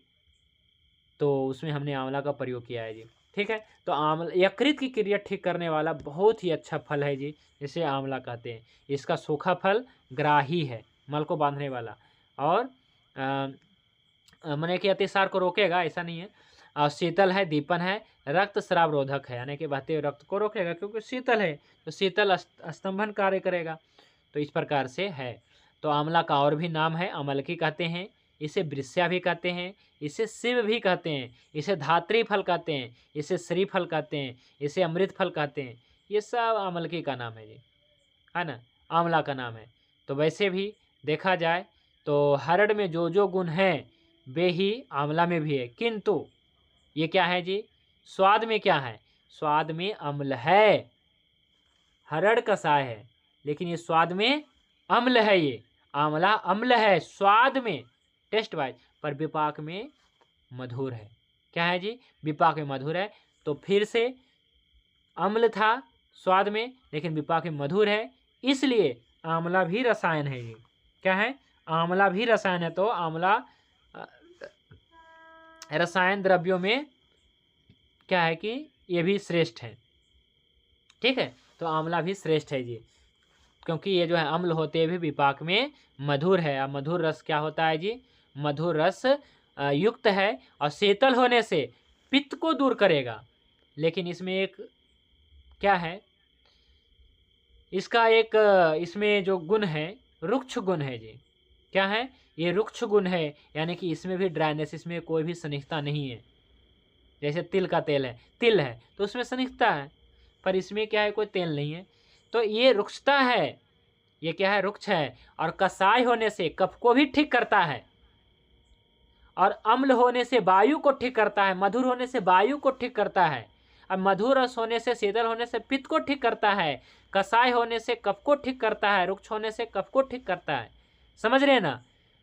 तो उसमें हमने आंवला का प्रयोग किया है जी। ठीक है, तो आंवला यकृत की क्रिया ठीक करने वाला बहुत ही अच्छा फल है जी, इसे आंवला कहते हैं। इसका सूखा फल ग्राही है, मल को बांधने वाला, और माने कि अतिसार को रोकेगा, ऐसा नहीं है। और शीतल है, दीपन है, रक्त स्राव रोधक है, यानी कि बहते हुए रक्त को रोकेगा, क्योंकि शीतल है तो शीतल स्तंभन कार्य करेगा। तो इस प्रकार से है। तो आंवला का और भी नाम है, अमलकी कहते हैं, इसे वृस्या भी कहते हैं, इसे शिव भी कहते हैं, इसे धात्री फल कहते हैं, इसे श्रीफल कहते हैं, इसे अमृत फल कहते हैं। ये सब अमलकी का नाम है जी, है ना, आंवला का नाम है। तो वैसे भी देखा जाए तो हरड़ में जो जो गुण हैं वे ही आंवला में भी है, किंतु ये क्या है जी, स्वाद में क्या है, स्वाद में अम्ल है। हरड़ कसाय है लेकिन ये स्वाद में अम्ल है। ये आंवला अम्ल है स्वाद में, टेस्ट वाइज, पर विपाक में मधुर है। क्या है जी, विपाक में मधुर है। तो फिर से अम्ल था स्वाद में, लेकिन विपाक में मधुर है, इसलिए आंवला भी रसायन है जी। क्या है, आंवला भी रसायन है। तो आंवला रसायन द्रव्यों में क्या है कि ये भी श्रेष्ठ है। ठीक है, तो आंवला भी श्रेष्ठ है जी, क्योंकि ये जो है अम्ल होते भी विपाक में मधुर है। और मधुर रस क्या होता है जी, मधुर रस युक्त है और शीतल होने से पित्त को दूर करेगा। लेकिन इसमें एक क्या है, इसका एक इसमें जो गुण है रुक्ष गुण है जी। क्या है, ये रुक्ष गुण है, यानी कि इसमें भी ड्राइनेस, इसमें कोई भी सनिकता नहीं है। जैसे तिल का तेल है, तिल है तो उसमें सनिकता है, पर इसमें क्या है, कोई तेल नहीं है। तो ये रुक्षता है, ये क्या है, रुक्ष है। और कसाय होने से कफ को भी ठीक करता है, और अम्ल होने से वायु को ठीक करता है, मधुर होने से वायु को ठीक करता है, और मधुर रस होने से, शीतल होने से पित्त को ठीक करता है, कसाय होने से कफ को ठीक करता है, रुक्ष होने से कफ को ठीक करता है। समझ रहे ना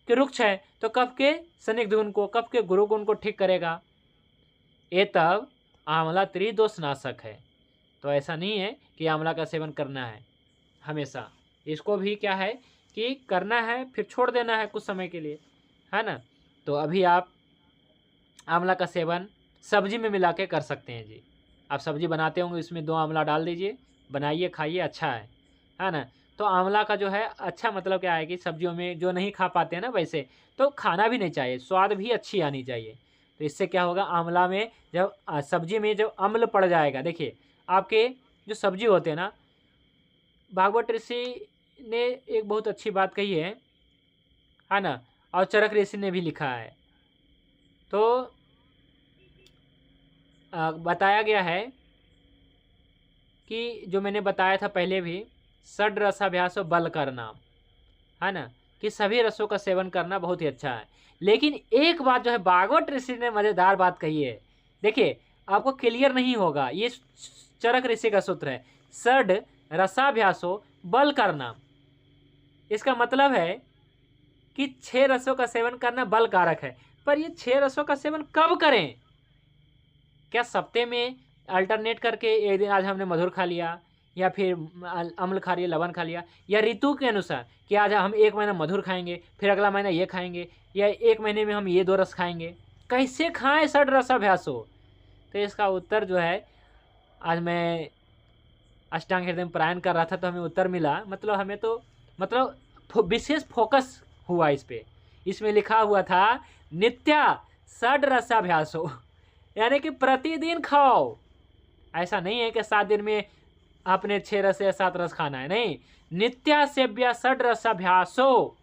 कि रुक्ष है तो कफ के स्निग्ध गुण को, कफ के गुरु गुण को ठीक करेगा। ये तब आंवला त्रिदोष नाशक है। तो ऐसा नहीं है कि आंवला का सेवन करना है हमेशा, इसको भी क्या है कि करना है फिर छोड़ देना है कुछ समय के लिए, है ना। तो अभी आप आंवला का सेवन सब्जी में मिला के कर सकते हैं जी। आप सब्जी बनाते होंगे, इसमें 2 आंवला डाल दीजिए, बनाइए खाइए, अच्छा है ना। तो आंवला का जो है अच्छा मतलब क्या है कि सब्जियों में जो नहीं खा पाते हैं ना वैसे, तो खाना भी नहीं चाहिए, स्वाद भी अच्छी आनी चाहिए। तो इससे क्या होगा, आंवला में जब सब्जी में जब अम्ल पड़ जाएगा, देखिए आपके जो सब्जी होते हैं ना, भागवत ऋषि ने एक बहुत अच्छी बात कही है ना, और चरक ऋषि ने भी लिखा है। तो बताया गया है कि जो मैंने बताया था पहले भी, षड रसाभ्यासो बल करना, है ना, कि सभी रसों का सेवन करना बहुत ही अच्छा है। लेकिन एक बात जो है भागवत ऋषि ने मजेदार बात कही है, देखिए आपको क्लियर नहीं होगा, ये चरक ऋषि का सूत्र है, षड रसाभ्यासो बल करना। इसका मतलब है कि 6 रसों का सेवन करना बल कारक है। पर ये 6 रसों का सेवन कब करें? क्या सप्ते में अल्टरनेट करके एक दिन आज हमने मधुर खा लिया, या फिर अम्ल खा लिया, लवण खा लिया, या ऋतु के अनुसार कि आज हम 1 महीना मधुर खाएंगे, फिर अगला महीना ये खाएंगे, या 1 महीने में हम ये 2 रस खाएंगे, कैसे खाएं षड रसाभ्यास हो? तो इसका उत्तर जो है, आज मैं अष्टांग हृदय में पारायण कर रहा था तो हमें उत्तर मिला, मतलब हमें तो मतलब विशेष फोकस हुआ इस पे। इसमें लिखा हुआ था नित्या षड रसाभ्यास हो, यानी कि प्रतिदिन खाओ। ऐसा नहीं है कि 7 दिन में आपने 6 रस या 7 रस खाना है, नहीं, नित्या सेव्या षड रसाभ्यासो।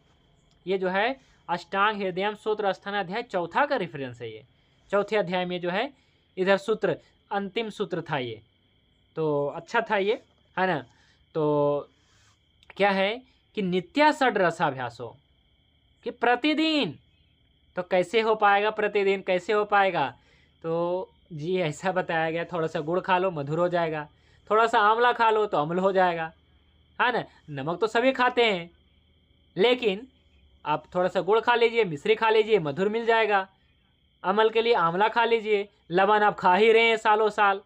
ये जो है अष्टांग हृदय सूत्र अस्थान अध्याय 4 का रेफरेंस है। ये 4थे अध्याय में जो है इधर सूत्र अंतिम सूत्र था ये, तो अच्छा था ये, है ना। तो क्या है कि नित्या षड रसाभ्यासो, कि प्रतिदिन। तो कैसे हो पाएगा प्रतिदिन, कैसे हो पाएगा? तो जी ऐसा बताया गया, थोड़ा सा गुड़ खा लो मधुर हो जाएगा, थोड़ा सा आंवला खा लो तो अम्ल हो जाएगा, है ना। नमक तो सभी खाते हैं, लेकिन आप थोड़ा सा गुड़ खा लीजिए, मिश्री खा लीजिए, मधुर मिल जाएगा। अम्ल के लिए आंवला खा लीजिए, लवण आप खा ही रहे हैं सालों साल,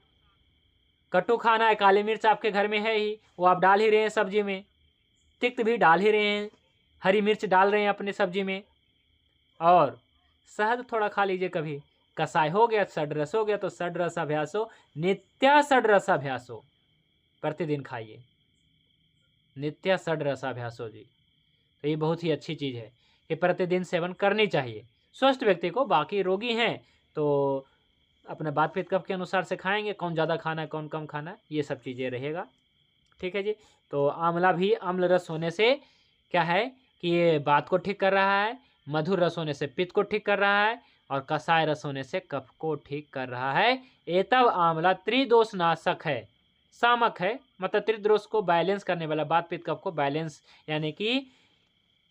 कटु खाना है, काली मिर्च आपके घर में है ही, वो आप डाल ही रहे हैं सब्जी में, तिक्त भी डाल ही रहे हैं, हरी मिर्च डाल रहे हैं अपनी सब्जी में, और शहद थोड़ा खा लीजिए कभी, कसाय हो गया, षड रस हो गया। तो षड रसाभ्यासो, नित्या षड रसाभ्यासो, प्रतिदिन खाइए, नित्या षड रसाभ्यासो जी। तो ये बहुत ही अच्छी चीज़ है कि प्रतिदिन सेवन करनी चाहिए स्वस्थ व्यक्ति को। बाकी रोगी हैं तो अपने बात पित्त कफ के अनुसार से खाएंगे, कौन ज़्यादा खाना है कौन कम खाना है, ये सब चीज़ें रहेगा, ठीक है जी। तो आंवला भी अम्ल रस होने से क्या है कि ये बात को ठीक कर रहा है, मधुर रस होने से पित्त को ठीक कर रहा है, और कसाय रस होने से कफ को ठीक कर रहा है। एतव आंवला त्रिदोष नाशक है, सामक है, मतलब त्रिदोष को बैलेंस करने वाला, बात पित्त कफ को बैलेंस, यानी कि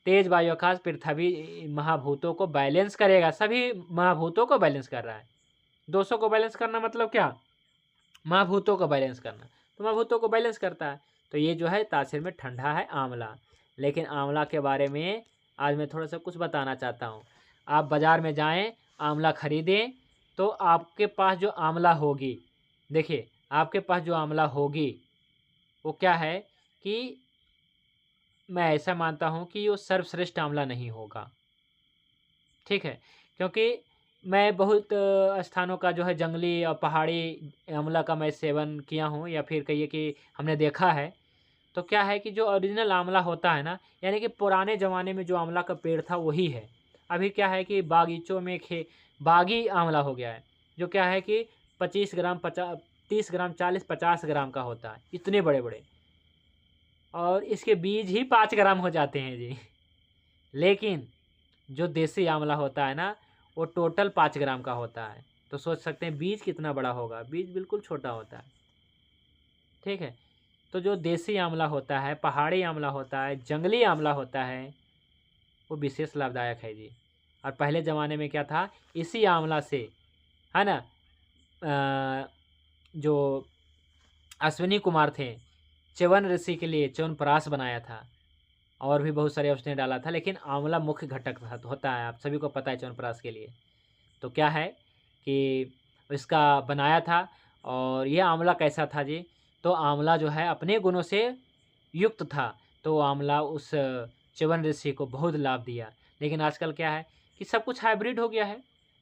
तेज वायु आकाश पृथ्वी महाभूतों को बैलेंस करेगा, सभी महाभूतों को बैलेंस कर रहा है। दोषों को बैलेंस करना मतलब क्या? महाभूतों को बैलेंस करना, तो महाभूतों को बैलेंस करता है। तो ये जो है तासीर में ठंडा है आंवला। लेकिन आंवला के बारे में आज मैं थोड़ा सा कुछ बताना चाहता हूँ। आप बाज़ार में जाएं, आंवला खरीदें, तो आपके पास जो आंवला होगी, देखिए आपके पास जो आंवला होगी वो क्या है कि मैं ऐसा मानता हूँ कि वो सर्वश्रेष्ठ आंवला नहीं होगा, ठीक है। क्योंकि मैं बहुत स्थानों का जो है जंगली और पहाड़ी आंवला का मैं सेवन किया हूँ, या फिर कहिए कि हमने देखा है। तो क्या है कि जो ओरिजिनल आंवला होता है ना, यानी कि पुराने ज़माने में जो आंवला का पेड़ था वही है। अभी क्या है कि बागीचों में बागी आंवला हो गया है, जो क्या है कि 25 ग्राम 30 ग्राम 40-50 ग्राम का होता है, इतने बड़े बड़े, और इसके बीज ही 5 ग्राम हो जाते हैं जी। लेकिन जो देसी आंवला होता है ना, वो टोटल 5 ग्राम का होता है। तो सोच सकते हैं बीज कितना बड़ा होगा, बीज बिल्कुल छोटा होता है, ठीक है। तो जो देसी आंवला होता है, पहाड़ी आंवला होता है, जंगली आंवला होता है, वो विशेष लाभदायक है जी। और पहले ज़माने में क्या था, इसी आंवला से, है ना, जो अश्विनी कुमार थे, च्यवन ऋषि के लिए च्यवनप्राश बनाया था, और भी बहुत सारे औषधियाँ डाला था, लेकिन आंवला मुख्य घटक होता है, आप सभी को पता है च्यवनप्राश के लिए। तो क्या है कि इसका बनाया था, और यह आंवला कैसा था जी, तो आंवला जो है अपने गुणों से युक्त था, तो आंवला उस च्यवन ऋषि को बहुत लाभ दिया। लेकिन आजकल क्या है कि सब कुछ हाइब्रिड हो गया है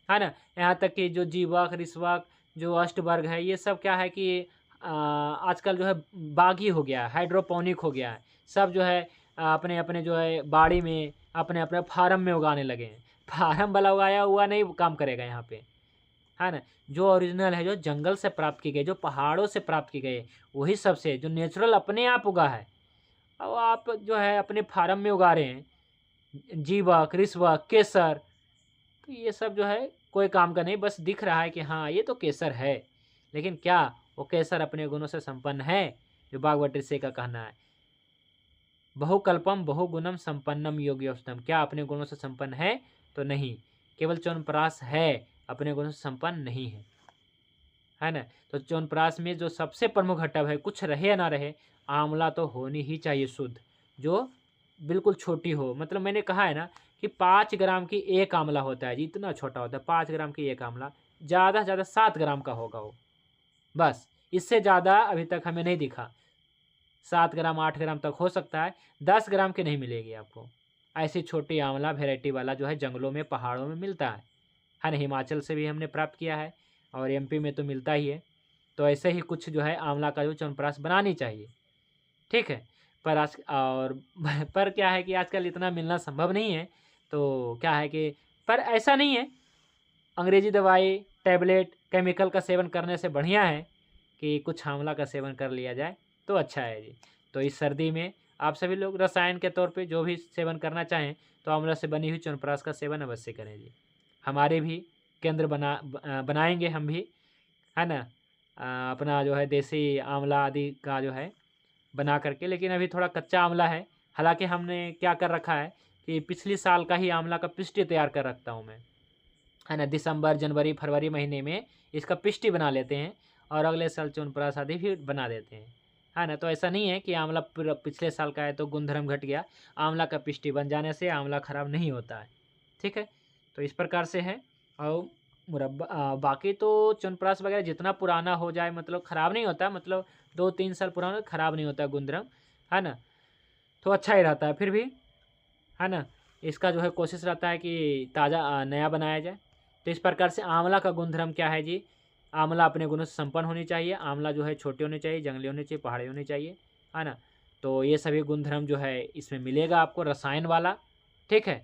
ना। यहाँ तक कि जो जीवक ऋषवक जो अष्टवर्ग है, ये सब क्या है कि आजकल जो है बागी हो गया है, हाइड्रोपोनिक हो गया है, सब जो है अपने अपने जो है बाड़ी में अपने अपने फार्म में उगाने लगे हैं। फार्म वाला उगाया हुआ नहीं काम करेगा यहाँ पे, है ना। जो ओरिजिनल है, जो जंगल से प्राप्त की गई, जो पहाड़ों से प्राप्त की गई, वही सबसे जो नेचुरल अपने आप उगा है, अब आप जो है अपने फार्म में उगा रहे हैं जीवक, रिश्वक, केसर, तो ये सब जो है कोई काम का नहीं, बस दिख रहा है कि हाँ ये तो केसर है, लेकिन क्या वो केसर अपने गुणों से संपन्न है? जो भागवत का कहना है, बहुकल्पम बहुगुणम संपन्नम योग्योष्टम, क्या अपने गुणों से संपन्न है? तो नहीं, केवल च्यवनप्राश है, अपने गुणों से संपन्न नहीं है ना। तो च्यवनप्राश में जो सबसे प्रमुख घटक है, कुछ रहे या ना रहे, आंवला तो होनी ही चाहिए शुद्ध, जो बिल्कुल छोटी हो। मतलब मैंने कहा है ना कि 5 ग्राम की एक आंवला होता है जी, इतना छोटा होता है, 5 ग्राम की एक आंवला, ज़्यादा से ज़्यादा 7 ग्राम का होगा वो, बस इससे ज़्यादा अभी तक हमें नहीं दिखा। 7 ग्राम 8 ग्राम तक हो सकता है, 10 ग्राम की नहीं मिलेगी आपको। ऐसी छोटी आंवला वेराइटी वाला जो है जंगलों में पहाड़ों में मिलता है ना। हिमाचल से भी हमने प्राप्त किया है और एमपी में तो मिलता ही है। तो ऐसे ही कुछ जो है आंवला का जो च्यवनप्राश बनानी चाहिए, ठीक है। पर आज और पर क्या है कि आजकल इतना मिलना संभव नहीं है, तो क्या है कि पर ऐसा नहीं है, अंग्रेजी दवाई, टैबलेट, केमिकल का सेवन करने से बढ़िया है कि कुछ आंवला का सेवन कर लिया जाए तो अच्छा है जी। तो इस सर्दी में आप सभी लोग रसायन के तौर पे जो भी सेवन करना चाहें तो आंवला से बनी हुई च्यवनप्राश का सेवन अवश्य करें जी। हमारे भी केंद्र बनाएंगे हम भी, है ना, अपना जो है देसी आंवला आदि का जो है बना करके, लेकिन अभी थोड़ा कच्चा आंवला है। हालांकि हमने क्या कर रखा है कि पिछली साल का ही आंवला का पिष्टी तैयार कर रखता हूँ मैं, है ना। दिसंबर, जनवरी, फरवरी महीने में इसका पिष्टी बना लेते हैं और अगले साल च्यवनप्राश आदि भी बना देते हैं, है ना। तो ऐसा नहीं है कि आंवला पिछले साल का है तो गुणधर्म घट गया, आंवला का पिष्टी बन जाने से आंवला खराब नहीं होता है, ठीक है। तो इस प्रकार से है। और मुरब्बा बाकी तो च्यवनप्राश वगैरह जितना पुराना हो जाए मतलब ख़राब नहीं होता, मतलब 2-3 साल पुराना ख़राब नहीं होता गुणधर्म, है ना। तो अच्छा ही रहता है फिर भी, है ना। इसका जो है कोशिश रहता है कि ताज़ा नया बनाया जाए। तो इस प्रकार से आंवला का गुणधर्म क्या है जी, आंवला अपने गुणों से संपन्न होनी चाहिए, आंवला जो है छोटी होनी चाहिए, जंगली होनी चाहिए, पहाड़ी होनी चाहिए, है ना। तो ये सभी गुणधर्म जो है इसमें मिलेगा आपको रसायन वाला, ठीक है।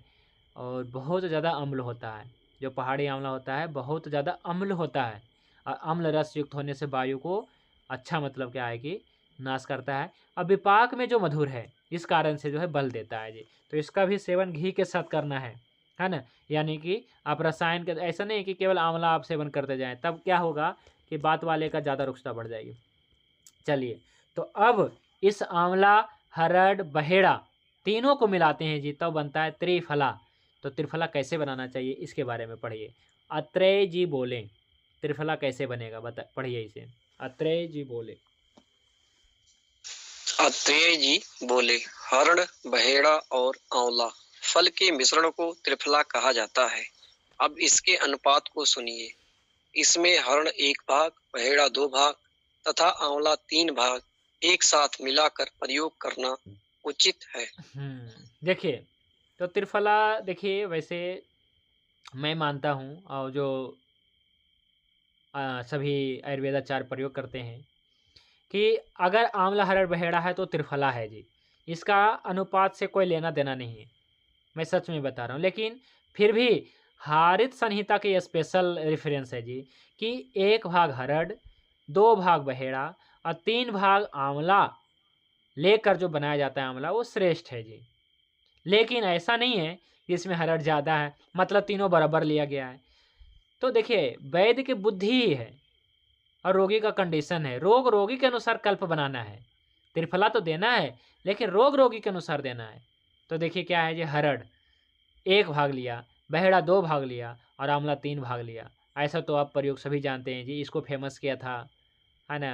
और बहुत ज़्यादा अम्ल होता है, जो पहाड़ी आंवला होता है बहुत ज़्यादा अम्ल होता है, और अम्ल रस युक्त होने से वायु को अच्छा मतलब क्या है कि नाश करता है। और विपाक में जो मधुर है इस कारण से जो है बल देता है जी। तो इसका भी सेवन घी के साथ करना है ना। यानी कि आप रसायन के, ऐसा नहीं कि केवल आंवला आप सेवन करते जाएं, तब क्या होगा कि बात वाले का ज़्यादा रुक्षता बढ़ जाएगी। चलिए, तो अब इस आंवला, हरड़, बहेड़ा तीनों को मिलाते हैं जी, तब बनता है त्रिफला। तो त्रिफला कैसे बनाना चाहिए इसके बारे में पढ़िए। अत्रेय जी बोले त्रिफला कैसे बनेगा, बता पढ़िए इसे। अत्रेय जी बोले अत्रेय जी बोले, हरण, बहेड़ा और आंवला फल के मिश्रण को त्रिफला कहा जाता है। अब इसके अनुपात को सुनिए। इसमें हरण 1 भाग, बहेड़ा 2 भाग तथा आंवला 3 भाग एक साथ मिलाकर प्रयोग करना उचित है। देखिए, तो त्रिफला देखिए, वैसे मैं मानता हूँ और जो सभी आयुर्वेदाचार्य प्रयोग करते हैं कि अगर आंवला, हरड़, बहेड़ा है तो त्रिफला है जी। इसका अनुपात से कोई लेना देना नहीं है, मैं सच में बता रहा हूँ। लेकिन फिर भी हरित संहिता के स्पेशल रेफरेंस है जी कि 1 भाग हरड़, 2 भाग बहेड़ा और 3 भाग आंवला लेकर जो बनाया जाता है आंवला, वो श्रेष्ठ है जी। लेकिन ऐसा नहीं है कि इसमें हरड़ ज़्यादा है मतलब तीनों बराबर लिया गया है। तो देखिए, वैद्य की बुद्धि ही है और रोगी का कंडीशन है, रोगी के अनुसार कल्प बनाना है। त्रिफला तो देना है लेकिन रोगी के अनुसार देना है। तो देखिए क्या है जी, हरड़ 1 भाग लिया, बहेड़ा 2 भाग लिया और आंवला 3 भाग लिया। ऐसा तो आप प्रयोग सभी जानते हैं जी। इसको फेमस किया था, है ना,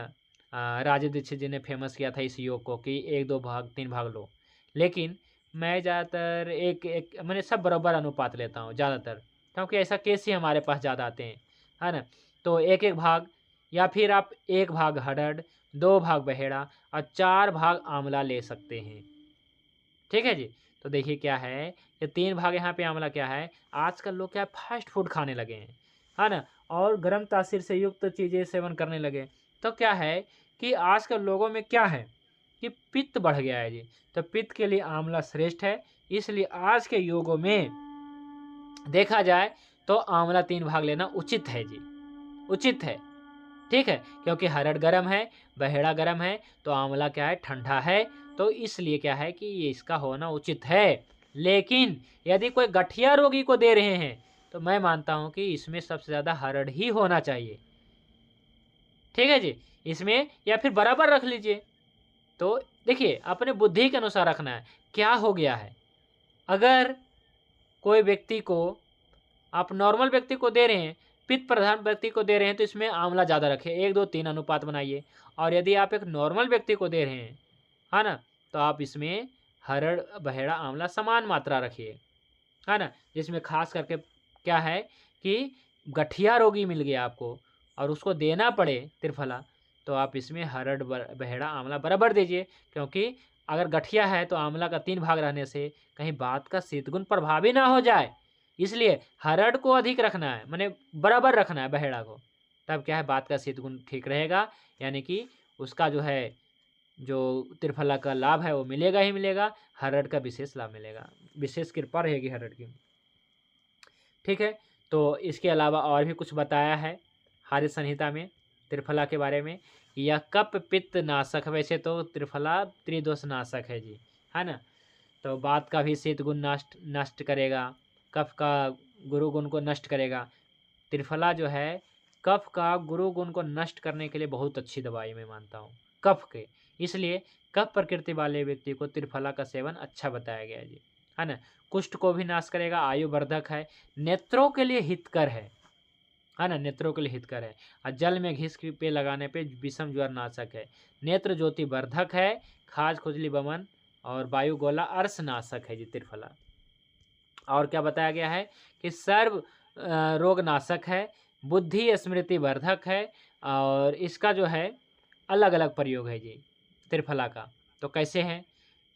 राजीव दीक्षित जी ने फेमस किया था इस योग को कि 1-2 भाग 3 भाग लो। लेकिन मैं ज़्यादातर एक मैंने सब बराबर अनुपात लेता हूँ ज़्यादातर, क्योंकि ऐसा केस ही हमारे पास ज़्यादा आते हैं, है ना। तो 1-1 भाग, या फिर आप 1 भाग हरड़, 2 भाग बहेड़ा और 4 भाग आंवला ले सकते हैं, ठीक है जी। तो देखिए क्या है, ये 3 भाग यहाँ पे आंवला क्या है, आजकल लोग क्या फास्ट फूड खाने लगे हैं, है ना, और गर्म तासीर से युक्त चीज़ें सेवन करने लगे। तो क्या है कि आजकल लोगों में क्या है कि पित्त बढ़ गया है जी, तो पित्त के लिए आंवला श्रेष्ठ है। इसलिए आज के युगों में देखा जाए तो आंवला 3 भाग लेना उचित है जी, उचित है, ठीक है। क्योंकि हरड़ गर्म है, बहेड़ा गर्म है, तो आंवला क्या है, ठंडा है, तो इसलिए क्या है कि ये इसका होना उचित है। लेकिन यदि कोई गठिया रोगी को दे रहे हैं तो मैं मानता हूं कि इसमें सबसे ज़्यादा हरड़ ही होना चाहिए, ठीक है जी, इसमें, या फिर बराबर रख लीजिए। तो देखिए अपने बुद्धि के अनुसार रखना है। क्या हो गया है, अगर कोई व्यक्ति को आप नॉर्मल व्यक्ति को दे रहे हैं, पित्त प्रधान व्यक्ति को दे रहे हैं, तो इसमें आंवला ज़्यादा रखें, 1 2 3 अनुपात बनाइए। और यदि आप एक नॉर्मल व्यक्ति को दे रहे हैं, है ना, तो आप इसमें हरड़ बहेड़ा आंवला समान मात्रा रखिए, है ना। जिसमें खास करके क्या है कि गठिया रोगी मिल गया आपको और उसको देना पड़े त्रिफला, तो आप इसमें हरड़ बहेड़ा आंवला बराबर दीजिए। क्योंकि अगर गठिया है तो आंवला का 3 भाग रहने से कहीं बात का शीतगुण प्रभावी ना हो जाए, इसलिए हरड़ को अधिक रखना है, माने बराबर रखना है बहेड़ा को, तब क्या है बात का शीतगुण ठीक रहेगा, यानी कि उसका जो है जो त्रिफला का लाभ है वो मिलेगा ही मिलेगा, हरड़ का विशेष लाभ मिलेगा, विशेष कृपा रहेगी हरड़ की, ठीक है। तो इसके अलावा और भी कुछ बताया है हार्य संहिता में त्रिफला के बारे में। यह कफ पित्त नाशक, वैसे तो त्रिफला त्रिदोष नाशक है जी, है ना, तो बात का भी शीत गुण नष्ट करेगा, कफ का गुरु गुण को नष्ट करेगा। त्रिफला जो है कफ का गुरु गुण को नष्ट करने के लिए बहुत अच्छी दवाई मैं मानता हूँ कफ के, इसलिए कफ प्रकृति वाले व्यक्ति को त्रिफला का सेवन अच्छा बताया गया जी, है ना। कुष्ठ को भी नाश करेगा, आयु वर्धक है, नेत्रों के लिए हितकर है ना, नेत्रों के लिए हितकर है। और जल में घिस पे लगाने पे विषम ज्वर नाशक है, नेत्र ज्योति वर्धक है, खाज खुजली बमन और वायु गोला अर्श नाशक है जी त्रिफला। और क्या बताया गया है कि सर्व रोग नाशक है, बुद्धि स्मृति वर्धक है, और इसका जो है अलग अलग प्रयोग है जी त्रिफला का। तो कैसे हैं,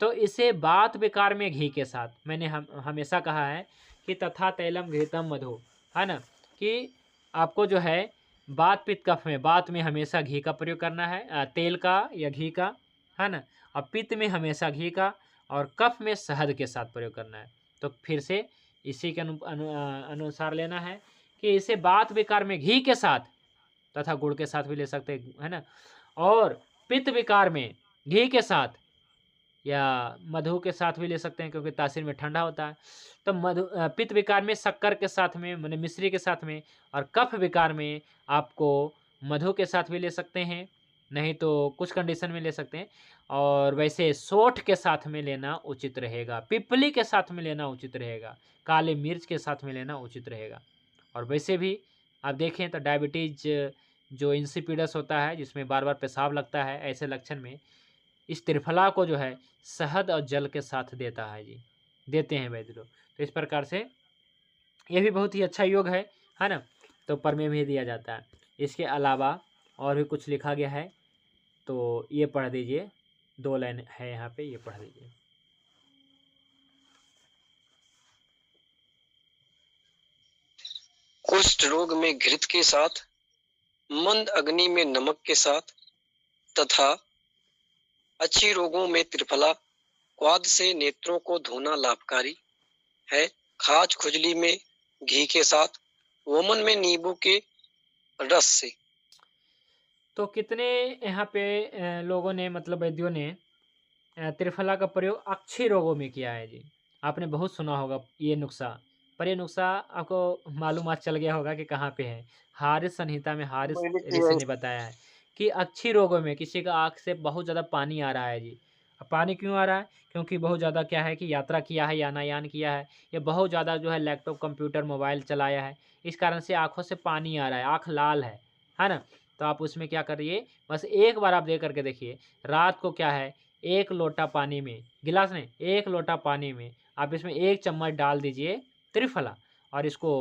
तो इसे बात विकार में घी के साथ, मैंने हमेशा कहा है कि तथा तैलम घृतम मधु, है ना, कि आपको जो है बात पित्त कफ में, बात में हमेशा घी का प्रयोग करना है, तेल का या घी का, है ना, और पित्त में हमेशा घी का, और कफ में शहद के साथ प्रयोग करना है। तो फिर से इसी के अनुसार लेना है कि इसे बात विकार में घी के साथ तथा गुड़ के साथ भी ले सकते हैं, है ना, और पित्त विकार में घी के साथ या मधु के साथ भी ले सकते हैं, क्योंकि तासीर में ठंडा होता है। तो पित्त विकार में शक्कर के साथ में, माने मिश्री के साथ में, और कफ विकार में आपको मधु के साथ भी ले सकते हैं, नहीं तो कुछ कंडीशन में ले सकते हैं। और वैसे सोठ के साथ में लेना उचित रहेगा, पिपली के साथ में लेना उचित रहेगा, काले मिर्च के साथ में लेना उचित रहेगा। और वैसे भी आप देखें तो डायबिटीज जो इंसिपिडस होता है, जिसमें बार बार पेशाब लगता है, ऐसे लक्षण में इस त्रिफला को जो है शहद और जल के साथ देता है जी, देते हैं वैद्य लोग। तो इस प्रकार से ये भी बहुत ही अच्छा योग है ना, तो परमेय भी दिया जाता है। इसके अलावा और भी कुछ लिखा गया है, तो ये पढ़ दीजिए, 2 लाइन है यहाँ पे, ये पढ़ दीजिए। कुष्ठ रोग में घृत के साथ, मंद अग्नि में नमक के साथ, तथा अच्छी रोगों में त्रिफला क्वाद से नेत्रों को धोना लाभकारी है। खाज खुजली में घी के साथ, वमन में नींबू के रस से। तो कितने यहाँ पे लोगों ने, मतलब वैद्यों ने त्रिफला का प्रयोग अच्छे रोगों में किया है जी। आपने बहुत सुना होगा ये नुस्खा, पर ये नुस्खा आपको मालूमात चल गया होगा कि कहाँ पे है। हार्य संहिता में हार्य ऋषि ने बताया है कि अच्छी रोगों में किसी का आँख से बहुत ज़्यादा पानी आ रहा है जी। अब पानी क्यों आ रहा है, क्योंकि बहुत ज़्यादा क्या है कि यात्रा किया है, यानायान किया है, या बहुत ज़्यादा जो है लैपटॉप कंप्यूटर मोबाइल चलाया है, इस कारण से आँखों से पानी आ रहा है, आँख लाल है ना। तो आप उसमें क्या करिए, बस एक बार आप दे करके देखिए, रात को क्या है 1 लोटा पानी में, गिलास नहीं 1 लोटा पानी में आप इसमें 1 चम्मच डाल दीजिए त्रिफला, और इसको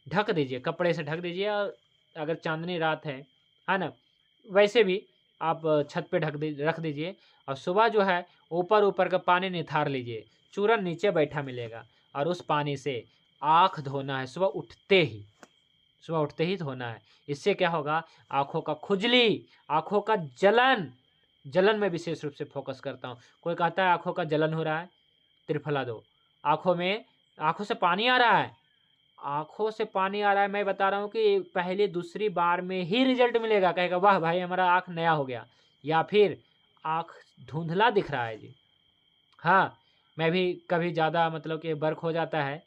ढक दीजिए, कपड़े से ढक दीजिए। और अगर चांदनी रात है ना, वैसे भी आप छत पे रख दीजिए, और सुबह जो है ऊपर का पानी निथार लीजिए, चूरन नीचे बैठा मिलेगा, और उस पानी से आँख धोना है सुबह उठते ही, सुबह उठते ही धोना है। इससे क्या होगा, आँखों का खुजली, आँखों का जलन में विशेष रूप से फोकस करता हूँ। कोई कहता है आँखों का जलन हो रहा है, त्रिफला दो। आँखों से पानी आ रहा है, आँखों से पानी आ रहा है, मैं बता रहा हूँ कि पहली दूसरी बार में ही रिजल्ट मिलेगा। कहेगा वाह भाई हमारा आँख नया हो गया। या फिर आँख धुंधला दिख रहा है जी, हाँ मैं भी कभी ज़्यादा मतलब कि बर्क हो जाता है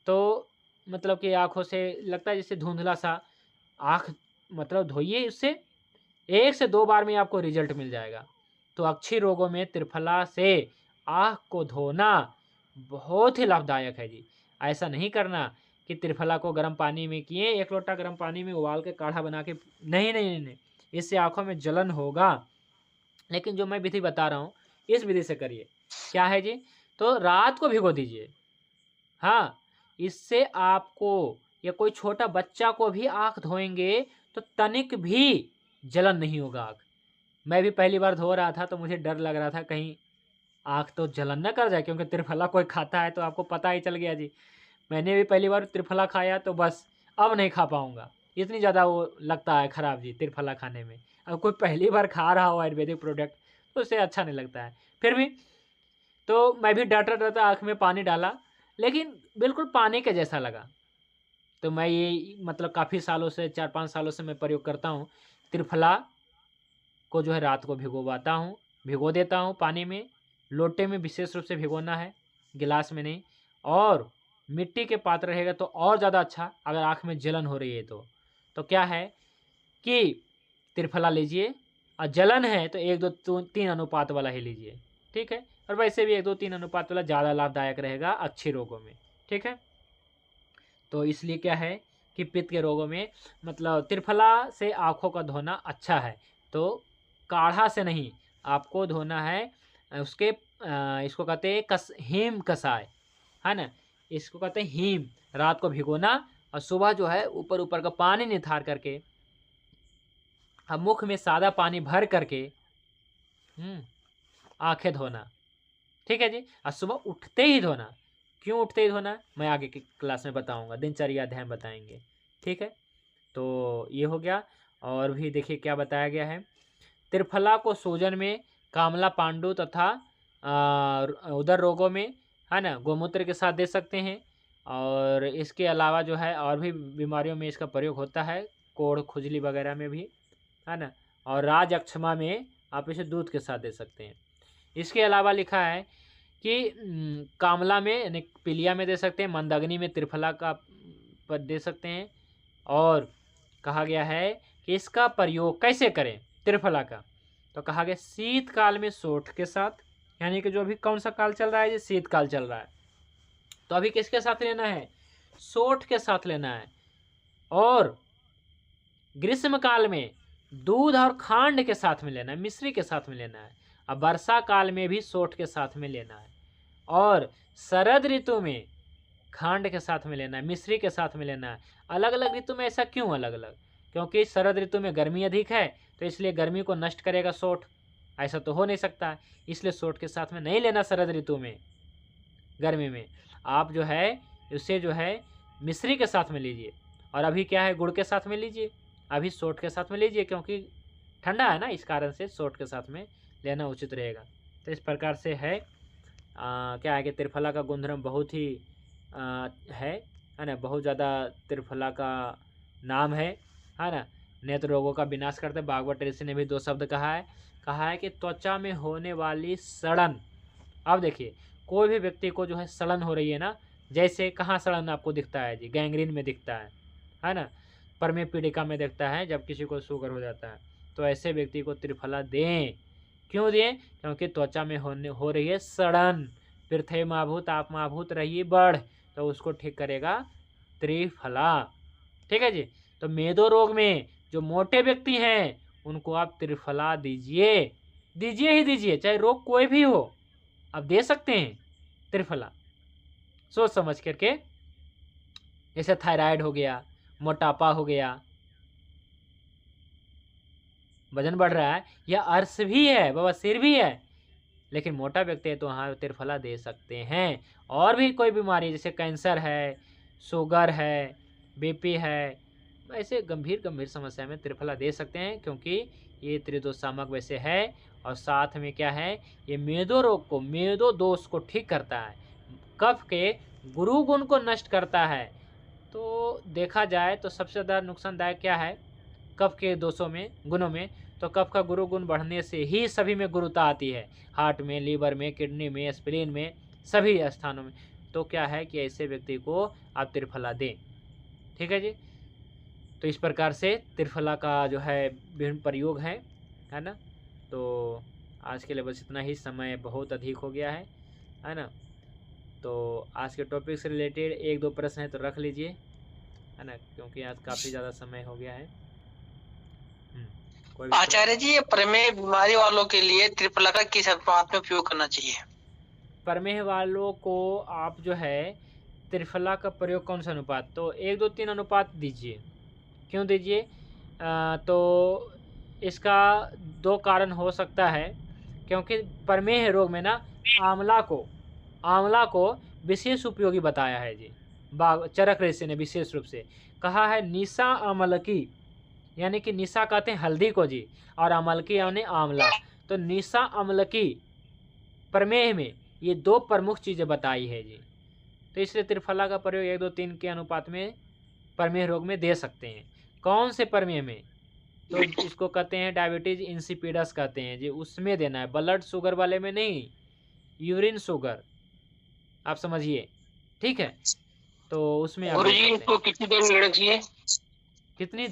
तो मतलब कि आँखों से लगता है जैसे धुंधला सा, आँख मतलब धोइए, उससे 1 से 2 बार में आपको रिजल्ट मिल जाएगा। तो अक्षी रोगों में त्रिफला से आँख को धोना बहुत ही लाभदायक है जी। ऐसा नहीं करना कि त्रिफला को गर्म पानी में किए, 1 लोटा गर्म पानी में उबाल के काढ़ा बना के, नहीं, इससे आँखों में जलन होगा। लेकिन जो मैं विधि बता रहा हूँ इस विधि से करिए। क्या है जी, तो रात को भिगो दीजिए। हाँ, इससे आपको या कोई छोटा बच्चा को भी आँख धोएंगे तो तनिक भी जलन नहीं होगा आँख। मैं भी पहली बार धो रहा था तो मुझे डर लग रहा था कहीं आँख तो जलन न कर जाए, क्योंकि त्रिफला कोई खाता है तो आपको पता ही चल गया जी। मैंने भी पहली बार त्रिफला खाया तो बस अब नहीं खा पाऊँगा, इतनी ज़्यादा वो लगता है ख़राब जी त्रिफला खाने में। अब कोई पहली बार खा रहा हो आयुर्वेदिक प्रोडक्ट तो उसे अच्छा नहीं लगता है। फिर भी तो मैं भी डरता आँख में पानी डाला, लेकिन बिल्कुल पानी के जैसा लगा। तो मैं ये मतलब काफ़ी सालों से, 4-5 सालों से मैं प्रयोग करता हूँ। त्रिफला को जो है रात को भिगो देता हूँ पानी में। लोटे में विशेष रूप से भिगोना है, गिलास में नहीं। और मिट्टी के पात्र रहेगा तो और ज़्यादा अच्छा, अगर आँख में जलन हो रही है तो क्या है कि त्रिफला लीजिए, और जलन है तो 1, 2, 3 अनुपात वाला ही लीजिए, ठीक है। और वैसे भी 1, 2, 3 अनुपात वाला ज़्यादा लाभदायक रहेगा अक्षी रोगों में, ठीक है। तो इसलिए क्या है कि पित्त के रोगों में मतलब त्रिफला से आँखों का धोना अच्छा है। तो काढ़ा से नहीं, आपको धोना है उसके इसको कहते हैं हीम कसाय, है ना, इसको कहते हैं हीम। रात को भिगोना और सुबह जो है ऊपर का पानी निथार करके, अब मुख में सादा पानी भर करके आंखें धोना, ठीक है जी। और सुबह उठते ही धोना। क्यों उठते ही धोना, मैं आगे की क्लास में बताऊंगा, दिनचर्या अध्ययन बताएंगे, ठीक है। तो ये हो गया। और भी देखिए क्या बताया गया है। त्रिफला को सूजन में, कामला पांडु तथा उदर रोगों में, है ना, गोमूत्र के साथ दे सकते हैं। और इसके अलावा जो है और भी बीमारियों में इसका प्रयोग होता है, कोढ़ खुजली वगैरह में भी, है ना। और राज अक्षमा में आप इसे दूध के साथ दे सकते हैं। इसके अलावा लिखा है कि कामला में यानी पीलिया में दे सकते हैं, मंदाग्नि में त्रिफला का पर दे सकते हैं। और कहा गया है कि इसका प्रयोग कैसे करें त्रिफला का, तो कहा गया शीतकाल में सोठ के साथ, यानी कि जो अभी कौन सा काल चल रहा है, ये शीतकाल चल रहा है, तो अभी किसके साथ लेना है, सोठ के साथ लेना है। और ग्रीष्म काल में दूध और खांड के साथ में लेना है, मिश्री के साथ में लेना है। अब वर्षा काल में भी सोठ के साथ में लेना है। और शरद ऋतु में खांड के साथ में लेना है, मिश्री के साथ में लेना है। अलग अलग ऋतु में ऐसा क्यों अलग अलग, क्योंकि शरद ऋतु में गर्मी अधिक है तो इसलिए गर्मी को नष्ट करेगा सोठ, ऐसा तो हो नहीं सकता है, इसलिए सोठ के साथ में नहीं लेना शरद ऋतु में, गर्मी में। आप जो है उसे जो है मिश्री के साथ में लीजिए। और अभी क्या है, गुड़ के साथ में लीजिए, अभी सोठ के साथ में लीजिए, क्योंकि ठंडा है ना, इस कारण से सोठ के साथ में लेना उचित रहेगा। तो इस प्रकार से है क्या है कि त्रिफला का गुणधर्म बहुत ही है ना, बहुत ज़्यादा त्रिफला का नाम है ना। नेत्र रोगों का विनाश करते, भागवत ऋषि ने भी 2 शब्द कहा है कि त्वचा में होने वाली सड़न। अब देखिए कोई भी व्यक्ति को जो है सड़न हो रही है ना, जैसे कहाँ सड़न आपको दिखता है जी, गैंग्रीन में दिखता है ना, परमे पीड़िका में दिखता है जब किसी को शुगर हो जाता है, तो ऐसे व्यक्ति को त्रिफला दें। क्यों दें, क्योंकि त्वचा में हो रही है सड़न, पृथ्वी माभूत आप माभूत रहिए बढ़, तो उसको ठीक करेगा त्रिफला, ठीक है जी। तो मेदो रोग में जो मोटे व्यक्ति हैं उनको आप त्रिफला दीजिए ही दीजिए, चाहे रोग कोई भी हो, आप दे सकते हैं त्रिफला सोच समझ करके। जैसे थायराइड हो गया, मोटापा हो गया, वजन बढ़ रहा है, या अर्श भी है, बवासीर भी है, लेकिन मोटा व्यक्ति है तो वहाँ त्रिफला दे सकते हैं। और भी कोई बीमारी जैसे कैंसर है, शुगर है, बीपी है, ऐसे गंभीर गंभीर समस्या में त्रिफला दे सकते हैं, क्योंकि ये त्रिदोषात्मक वैसे है और साथ में क्या है, ये मेदो रोग को, मेदो दोष को ठीक करता है, कफ के गुरु गुण को नष्ट करता है। तो देखा जाए तो सबसे ज़्यादा नुकसानदायक क्या है कफ के दोषों में, गुणों में, तो कफ का गुरु गुण बढ़ने से ही सभी में गुरुता आती है, हार्ट में, लीवर में, किडनी में, स्प्लीन में, सभी स्थानों में। तो क्या है कि ऐसे व्यक्ति को आप त्रिफला दें। ठीक है जी। तो इस प्रकार से त्रिफला का जो है विभिन्न प्रयोग है ना। तो आज के लिए बस इतना ही, समय बहुत अधिक हो गया है ना। तो आज के टॉपिक से रिलेटेड 1-2 प्रश्न है तो रख लीजिए, है ना, क्योंकि आज काफ़ी ज़्यादा समय हो गया है। आचार्य जी, ये प्रमेह बीमारी वालों के लिए त्रिफला का किस अनुपात में उपयोग करना चाहिए? प्रमेह वालों को आप जो है त्रिफला का प्रयोग कौन सा अनुपात, तो 1, 2, 3 अनुपात दीजिए। क्यों दीजिए? तो इसका 2 कारण हो सकता है, क्योंकि प्रमेह रोग में ना आंवला को विशेष उपयोगी बताया है जी। चरक ऋषि ने विशेष रूप से कहा है, निशा अमलकी, यानी कि निशा कहते हैं हल्दी को जी, और अमलकी यानी आंवला। तो निशा अमलकी प्रमेह में ये 2 प्रमुख चीज़ें बताई है जी। तो इसलिए त्रिफला का प्रयोग 1, 2, 3 के अनुपात में प्रमेह रोग में दे सकते हैं। कौन से प्रमेह में? तो इसको कहते हैं डायबिटीज इंसिपिडस कहते हैं जी, उसमें देना है, ब्लड शुगर वाले में नहीं, यूरिन शुगर, आप समझिए। ठीक है, तो उसमें आप इनको कितनी देर लेना चाहिए? कितनी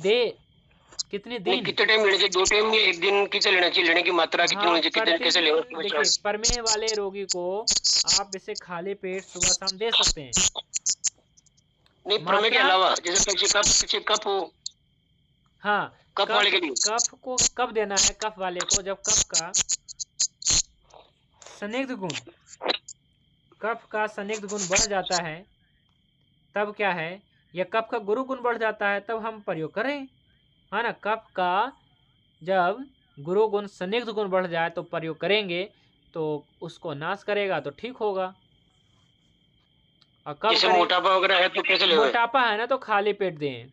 दिन? कितने टाइम लेना चाहिए? 2 टाइम या 1 दिन कैसे लेना चाहिए? लेने की मात्रा कितनी होनी चाहिए? कितने कैसे लेना? देखिए, प्रमेह वाले रोगी को आप इसे खाली पेट सुबह शाम दे सकते हैं। नहीं, प्रमेह के अलावा जैसे कफ हो, हाँ, कफ वाले के लिए कफ को कब देना है? कफ वाले को जब कफ का संदिग्ध गुण बढ़ जाता है, तब क्या है, या कफ का गुरु गुण बढ़ जाता है, तब हम प्रयोग करें, है ना। कफ का जब गुरु गुण संदिग्ध गुण बढ़ जाए तो प्रयोग करेंगे, तो उसको नाश करेगा, तो ठीक होगा। और कब जैसे मोटापा वगैरह है तो कैसे लेना? मोटापा है ना तो खाली पेट दें।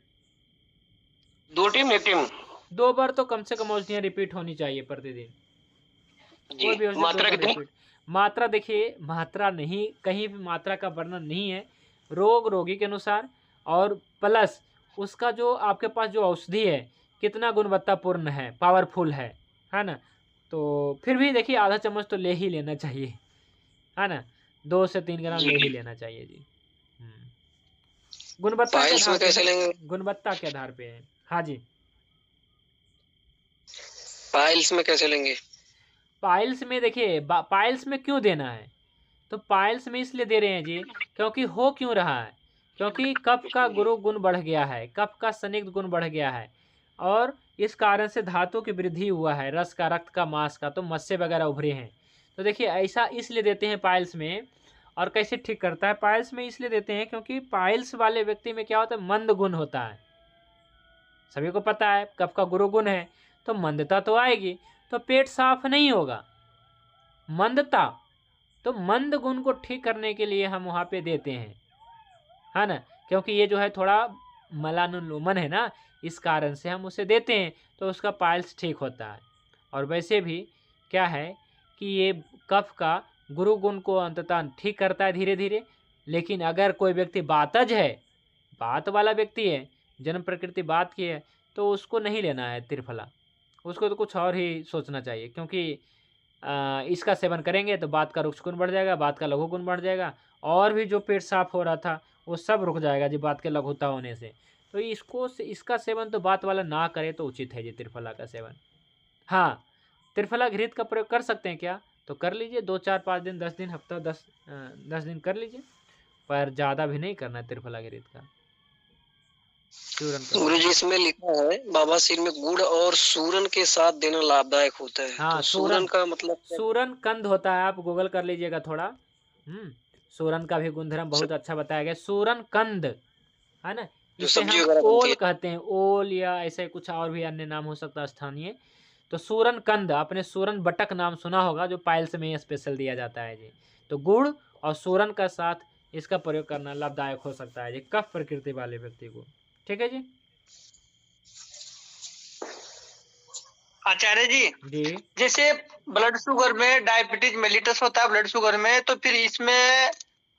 2 टाइम 1 टाइम 2 बार तो कम से कम औषधियाँ रिपीट होनी चाहिए प्रतिदिन। मात्रा कितनी? मात्रा देखिए, मात्रा नहीं, कहीं भी मात्रा का वर्णन नहीं है, रोगी के अनुसार, और प्लस उसका जो आपके पास जो औषधि है कितना गुणवत्तापूर्ण है, पावरफुल है ना। तो फिर भी देखिए आधा चम्मच तो ले ही लेना चाहिए, है ना, 2 से 3 ग्राम ले ही लेना चाहिए जी। गुणवत्ता के आधार पे है। हाँ जी, पाइल्स में कैसे लेंगे? पाइल्स में देखिए, पाइल्स में क्यों देना है, तो पाइल्स में इसलिए दे रहे हैं जी, क्योंकि हो क्यों रहा है, क्योंकि कफ का गुरु गुण बढ़ गया है, कफ का संदिग्ध गुण बढ़ गया है, और इस कारण से धातु की वृद्धि हुआ है, रस का, रक्त का, मांस का, तो मस्से वगैरह उभरे हैं। तो देखिए ऐसा इसलिए देते हैं पाइल्स में। और कैसे ठीक करता है पाइल्स में? इसलिए देते हैं क्योंकि पाइल्स वाले व्यक्ति में क्या होता है, मंद गुण होता है, सभी को पता है, कफ का गुरु गुण है तो मंदता तो आएगी, तो पेट साफ नहीं होगा, मंदता। तो मंद गुण को ठीक करने के लिए हम वहाँ पे देते हैं, है ना, क्योंकि ये जो है थोड़ा मलानुलोमन है ना, इस कारण से हम उसे देते हैं, तो उसका पाइल्स ठीक होता है। और वैसे भी क्या है कि ये कफ का गुरु गुण को अंततः ठीक करता है धीरे धीरे। लेकिन अगर कोई व्यक्ति बातज है, बात वाला व्यक्ति है, जन्म प्रकृति बात की है, तो उसको नहीं लेना है त्रिफला, उसको तो कुछ और ही सोचना चाहिए, क्योंकि इसका सेवन करेंगे तो बात का रुक्ष गुण बढ़ जाएगा, बात का लघु गुण बढ़ जाएगा, और भी जो पेट साफ हो रहा था वो सब रुक जाएगा जी बात के लघुता होने से। तो इसका सेवन तो बात वाला ना करे तो उचित है जी त्रिफला का सेवन। हाँ, त्रिफला घृत का प्रयोग कर सकते हैं क्या, तो कर लीजिए, 2, 4, 5 दिन, 10 दिन, हफ्ता 10 दिन कर लीजिए, पर ज़्यादा भी नहीं करना है त्रिफला घृत का। गुरुजी इसमें लिखा है बाबा सिर में गुड़ और सूरन के साथ देना लाभदायक होता है। हाँ, तो सूरन का मतलब सूरन कंद होता है, आप गूगल कर लीजिएगा थोड़ा। सूरन का भी गुणधर्म बहुत अच्छा बताया गया, सूरन कंद, है ना, जिसे हम ओल कहते हैं, ओल या ऐसे कुछ और भी अन्य नाम हो सकता है स्थानीय। तो सूरन कंद, आपने सूरन बटक नाम सुना होगा, जो पाइल्स में स्पेशल दिया जाता है जी। तो गुड़ और सूरन का साथ इसका प्रयोग करना लाभदायक हो सकता है जी, कफ प्रकृति वाले व्यक्ति को। ठीक है जी। आचार्य जी, जी जैसे ब्लड शुगर में डायबिटीज मेलिटस होता है ब्लड शुगर में, तो फिर इसमें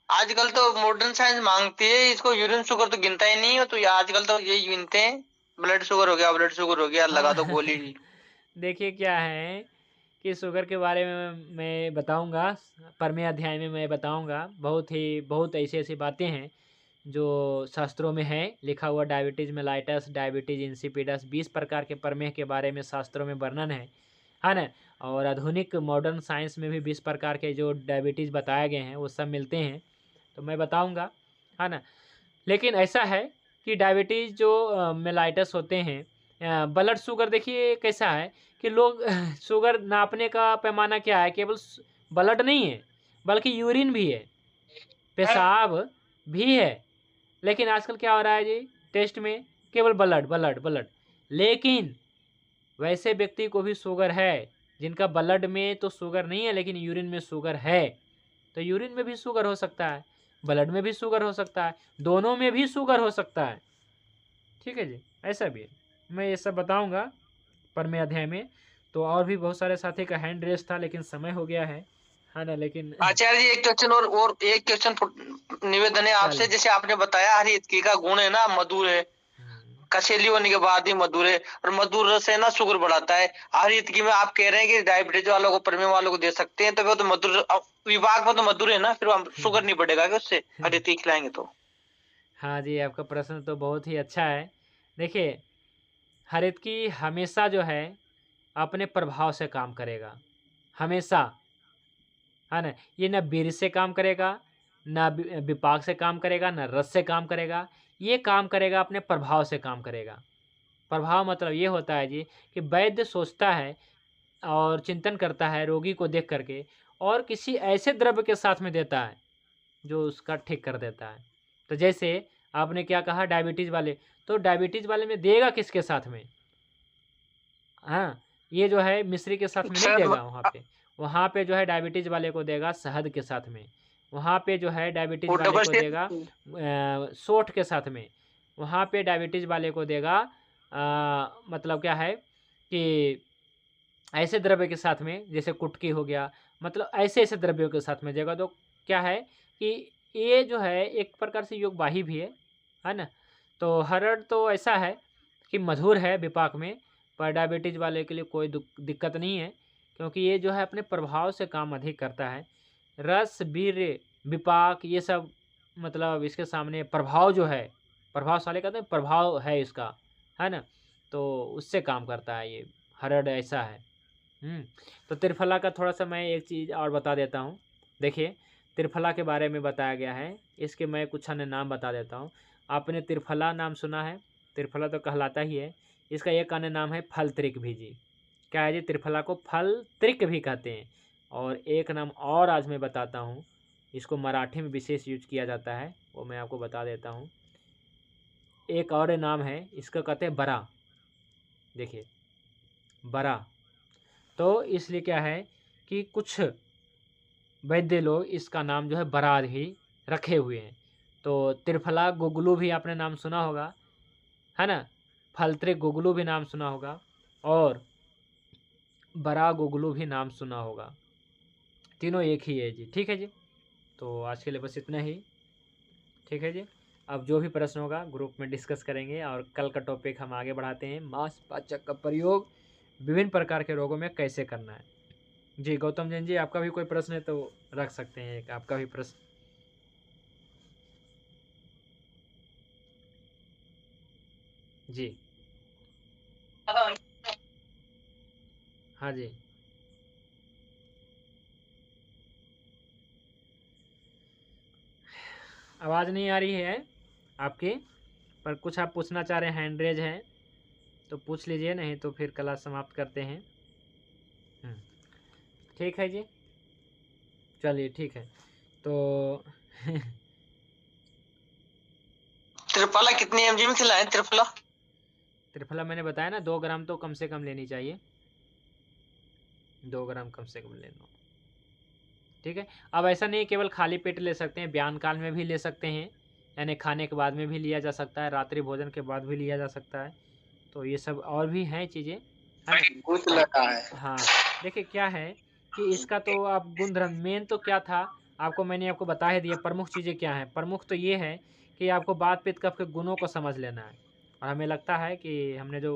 आजकल तो मॉडर्न साइंस मांगती है इसको यूरिन शुगर तो गिनता ही नहीं हो, तो ये आजकल तो यही गिनते हैं ब्लड शुगर हो गया, ब्लड शुगर हो गया, लगा दो गोली जी। देखिए क्या है कि शुगर के बारे में मैं बताऊंगा, परमे अध्याय में मैं बताऊंगा। बहुत ऐसी ऐसी बातें हैं जो शास्त्रों में है लिखा हुआ। डायबिटीज़ मेलाइटस, डायबिटीज़ इंसिपिडस, 20 प्रकार के प्रमेह के बारे में शास्त्रों में वर्णन है ना। और आधुनिक मॉडर्न साइंस में भी 20 प्रकार के जो डायबिटीज़ बताए गए हैं वो सब मिलते हैं, तो मैं बताऊंगा, है ना। लेकिन ऐसा है कि डायबिटीज़ जो मेलाइटस होते हैं, ब्लड शुगर देखिए कैसा है कि लोग शुगर नापने का पैमाना क्या है, केवल ब्लड नहीं है बल्कि यूरिन भी है, पेशाब भी है। लेकिन आजकल क्या हो रहा है जी, टेस्ट में केवल ब्लड ब्लड ब्लड। लेकिन वैसे व्यक्ति को भी शुगर है जिनका ब्लड में तो शुगर नहीं है लेकिन यूरिन में शुगर है, तो यूरिन में भी शुगर हो सकता है, ब्लड में भी शुगर हो सकता है, दोनों में भी शुगर हो सकता है। ठीक है जी, ऐसा भी है। मैं ये सब बताऊंगा परमे अध्याय में। तो और भी बहुत सारे साथी का हैंड रेस था लेकिन समय हो गया है ना। लेकिन आचार्य जी एक क्वेश्चन और एक क्वेश्चन निवेदन है आपसे। जैसे आपने बताया हरितकी का गुण है ना मधुर है, कसेली होने के बाद ही मधुर है, और मधुर रस है ना शुगर बढ़ाता है। हरितकी में आप कह रहे हैं कि डायबिटीज वालों को, परमे वालों को दे सकते हैं, तो वो तो मधुर विभाग में तो मधुर है ना, फिर हम शुगर नहीं बढ़ेगा क्या उससे हरितकी खिलाएंगे तो? हाँ जी, आपका प्रश्न तो बहुत ही अच्छा है। देखिए हरितकी हमेशा जो है अपने प्रभाव से काम करेगा, हमेशा, है ना। ये ना बीर से काम करेगा, ना विपाक से काम करेगा, ना रस से काम करेगा। ये काम करेगा अपने प्रभाव से काम करेगा। प्रभाव मतलब ये होता है जी कि वैद्य सोचता है और चिंतन करता है रोगी को देख करके, और किसी ऐसे द्रव्य के साथ में देता है जो उसका ठीक कर देता है। तो जैसे आपने क्या कहा डायबिटीज़ वाले, तो डायबिटीज़ वाले में देगा किसके साथ में? हाँ, ये जो है मिश्री के साथ में नहीं देगा। वहाँ पे जो है डायबिटीज़ वाले को देगा शहद के साथ में। वहाँ पे जो है डायबिटीज़ वाले को देगा सोंठ के साथ में। वहाँ पे डायबिटीज़ वाले को देगा मतलब क्या है कि ऐसे द्रव्य के साथ में, जैसे कुटकी हो गया, मतलब ऐसे ऐसे द्रव्यों के साथ में देगा। तो क्या है कि ये जो है एक प्रकार से योगवाही भी है ना। तो हरड़ तो ऐसा है कि मधुर है विपाक में, पर डायबिटीज़ वाले के लिए कोई दिक्कत नहीं है, क्योंकि ये जो है अपने प्रभाव से काम अधिक करता है। रस, वीर्य, विपाक ये सब मतलब इसके सामने प्रभाव जो है, प्रभावशाली कहते हैं, प्रभाव है इसका, है ना। तो उससे काम करता है ये हरड़, ऐसा है। तो त्रिफला का थोड़ा सा मैं एक चीज़ और बता देता हूँ। देखिए त्रिफला के बारे में बताया गया है, इसके मैं कुछ अन्य नाम बता देता हूँ। आपने त्रिफला नाम सुना है? त्रिफला तो कहलाता ही है। इसका एक अन्य नाम है फलत्रिक भी जी। क्या है जी? त्रिफला को फलत्रिक भी कहते हैं। और एक नाम और आज मैं बताता हूँ, इसको मराठी में विशेष यूज किया जाता है, वो मैं आपको बता देता हूँ। एक और नाम है इसका, कहते हैं बरा। देखिए बरा, तो इसलिए क्या है कि कुछ वैद्य लोग इसका नाम जो है बरार ही रखे हुए हैं। तो त्रिफला गुगलू भी आपने नाम सुना होगा, है ना। फलत्रिक गुगलू भी नाम सुना होगा, और बरा गुगलू भी नाम सुना होगा। तीनों एक ही है जी। ठीक है जी, तो आज के लिए बस इतना ही। ठीक है जी, अब जो भी प्रश्न होगा ग्रुप में डिस्कस करेंगे, और कल का टॉपिक हम आगे बढ़ाते हैं, मांसपाचक का प्रयोग विभिन्न प्रकार के रोगों में कैसे करना है। जी गौतम जैन जी, आपका भी कोई प्रश्न है तो रख सकते हैं, एक आपका भी प्रश्न। जी हाँ जी, आवाज़ नहीं आ रही है आपकी, पर कुछ आप पूछना चाह रहे हैं, हैंड रेज है तो पूछ लीजिए, नहीं तो फिर क्लास समाप्त करते हैं। ठीक है जी, चलिए ठीक है। तो त्रिफला कितनी mg में खिलाएं त्रिफला? त्रिफला मैंने बताया ना 2 ग्राम तो कम से कम लेनी चाहिए, 2 ग्राम कम से कम लेना। ठीक है, अब ऐसा नहीं केवल खाली पेट ले सकते हैं, ब्यान काल में भी ले सकते हैं, यानी खाने के बाद में भी लिया जा सकता है, रात्रि भोजन के बाद भी लिया जा सकता है। तो ये सब और भी हैं चीज़ें, है ना? कुछ लगा है। हाँ, देखिए क्या है कि इसका तो आप गुणधर्म मेन तो क्या था, मैंने आपको बता ही दिया प्रमुख चीज़ें क्या हैं। प्रमुख तो ये है कि आपको वात पित्त कफ के गुणों को समझ लेना है। और हमें लगता है कि हमने जो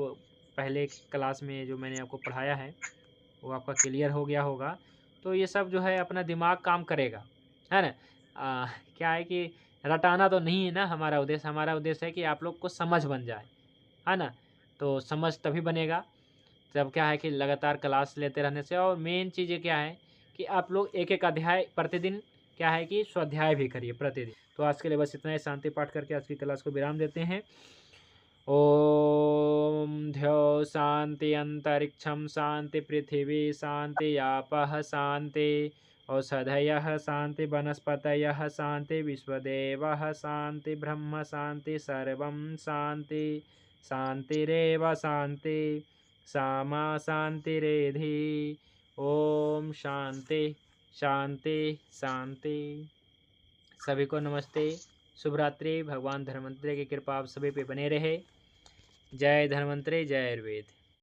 पहले क्लास में जो मैंने आपको पढ़ाया है, वो आपका क्लियर हो गया होगा। तो ये सब जो है अपना दिमाग काम करेगा, है ना? क्या है कि रटाना तो नहीं है ना हमारा उद्देश्य है कि आप लोग को समझ बन जाए, है ना? तो समझ तभी बनेगा जब क्या है कि लगातार क्लास लेते रहने से। और मेन चीज़ें क्या है कि आप लोग एक-एक अध्याय प्रतिदिन क्या है कि स्वाध्याय भी करिए प्रतिदिन। तो आज के लिए बस इतना ही, शांति पाठ करके आज की क्लास को विराम देते हैं। ओम ध्यो शांति अंतरिक्षम शांति पृथिवी शांति आपः शांति औषधयः शांति वनस्पतयः शांति विश्वदेवः शांति ब्रह्म शांति सर्वं शांति शांतिरेव शांति सामा शांतिरेधि। ओम शांति शांति शांति। सभी को नमस्ते, शुभ रात्रि। भगवान धन्वंतरि की कृपा आप सभी पे बने रहे। जय धन्वंतरि, जय आयुर्वेद।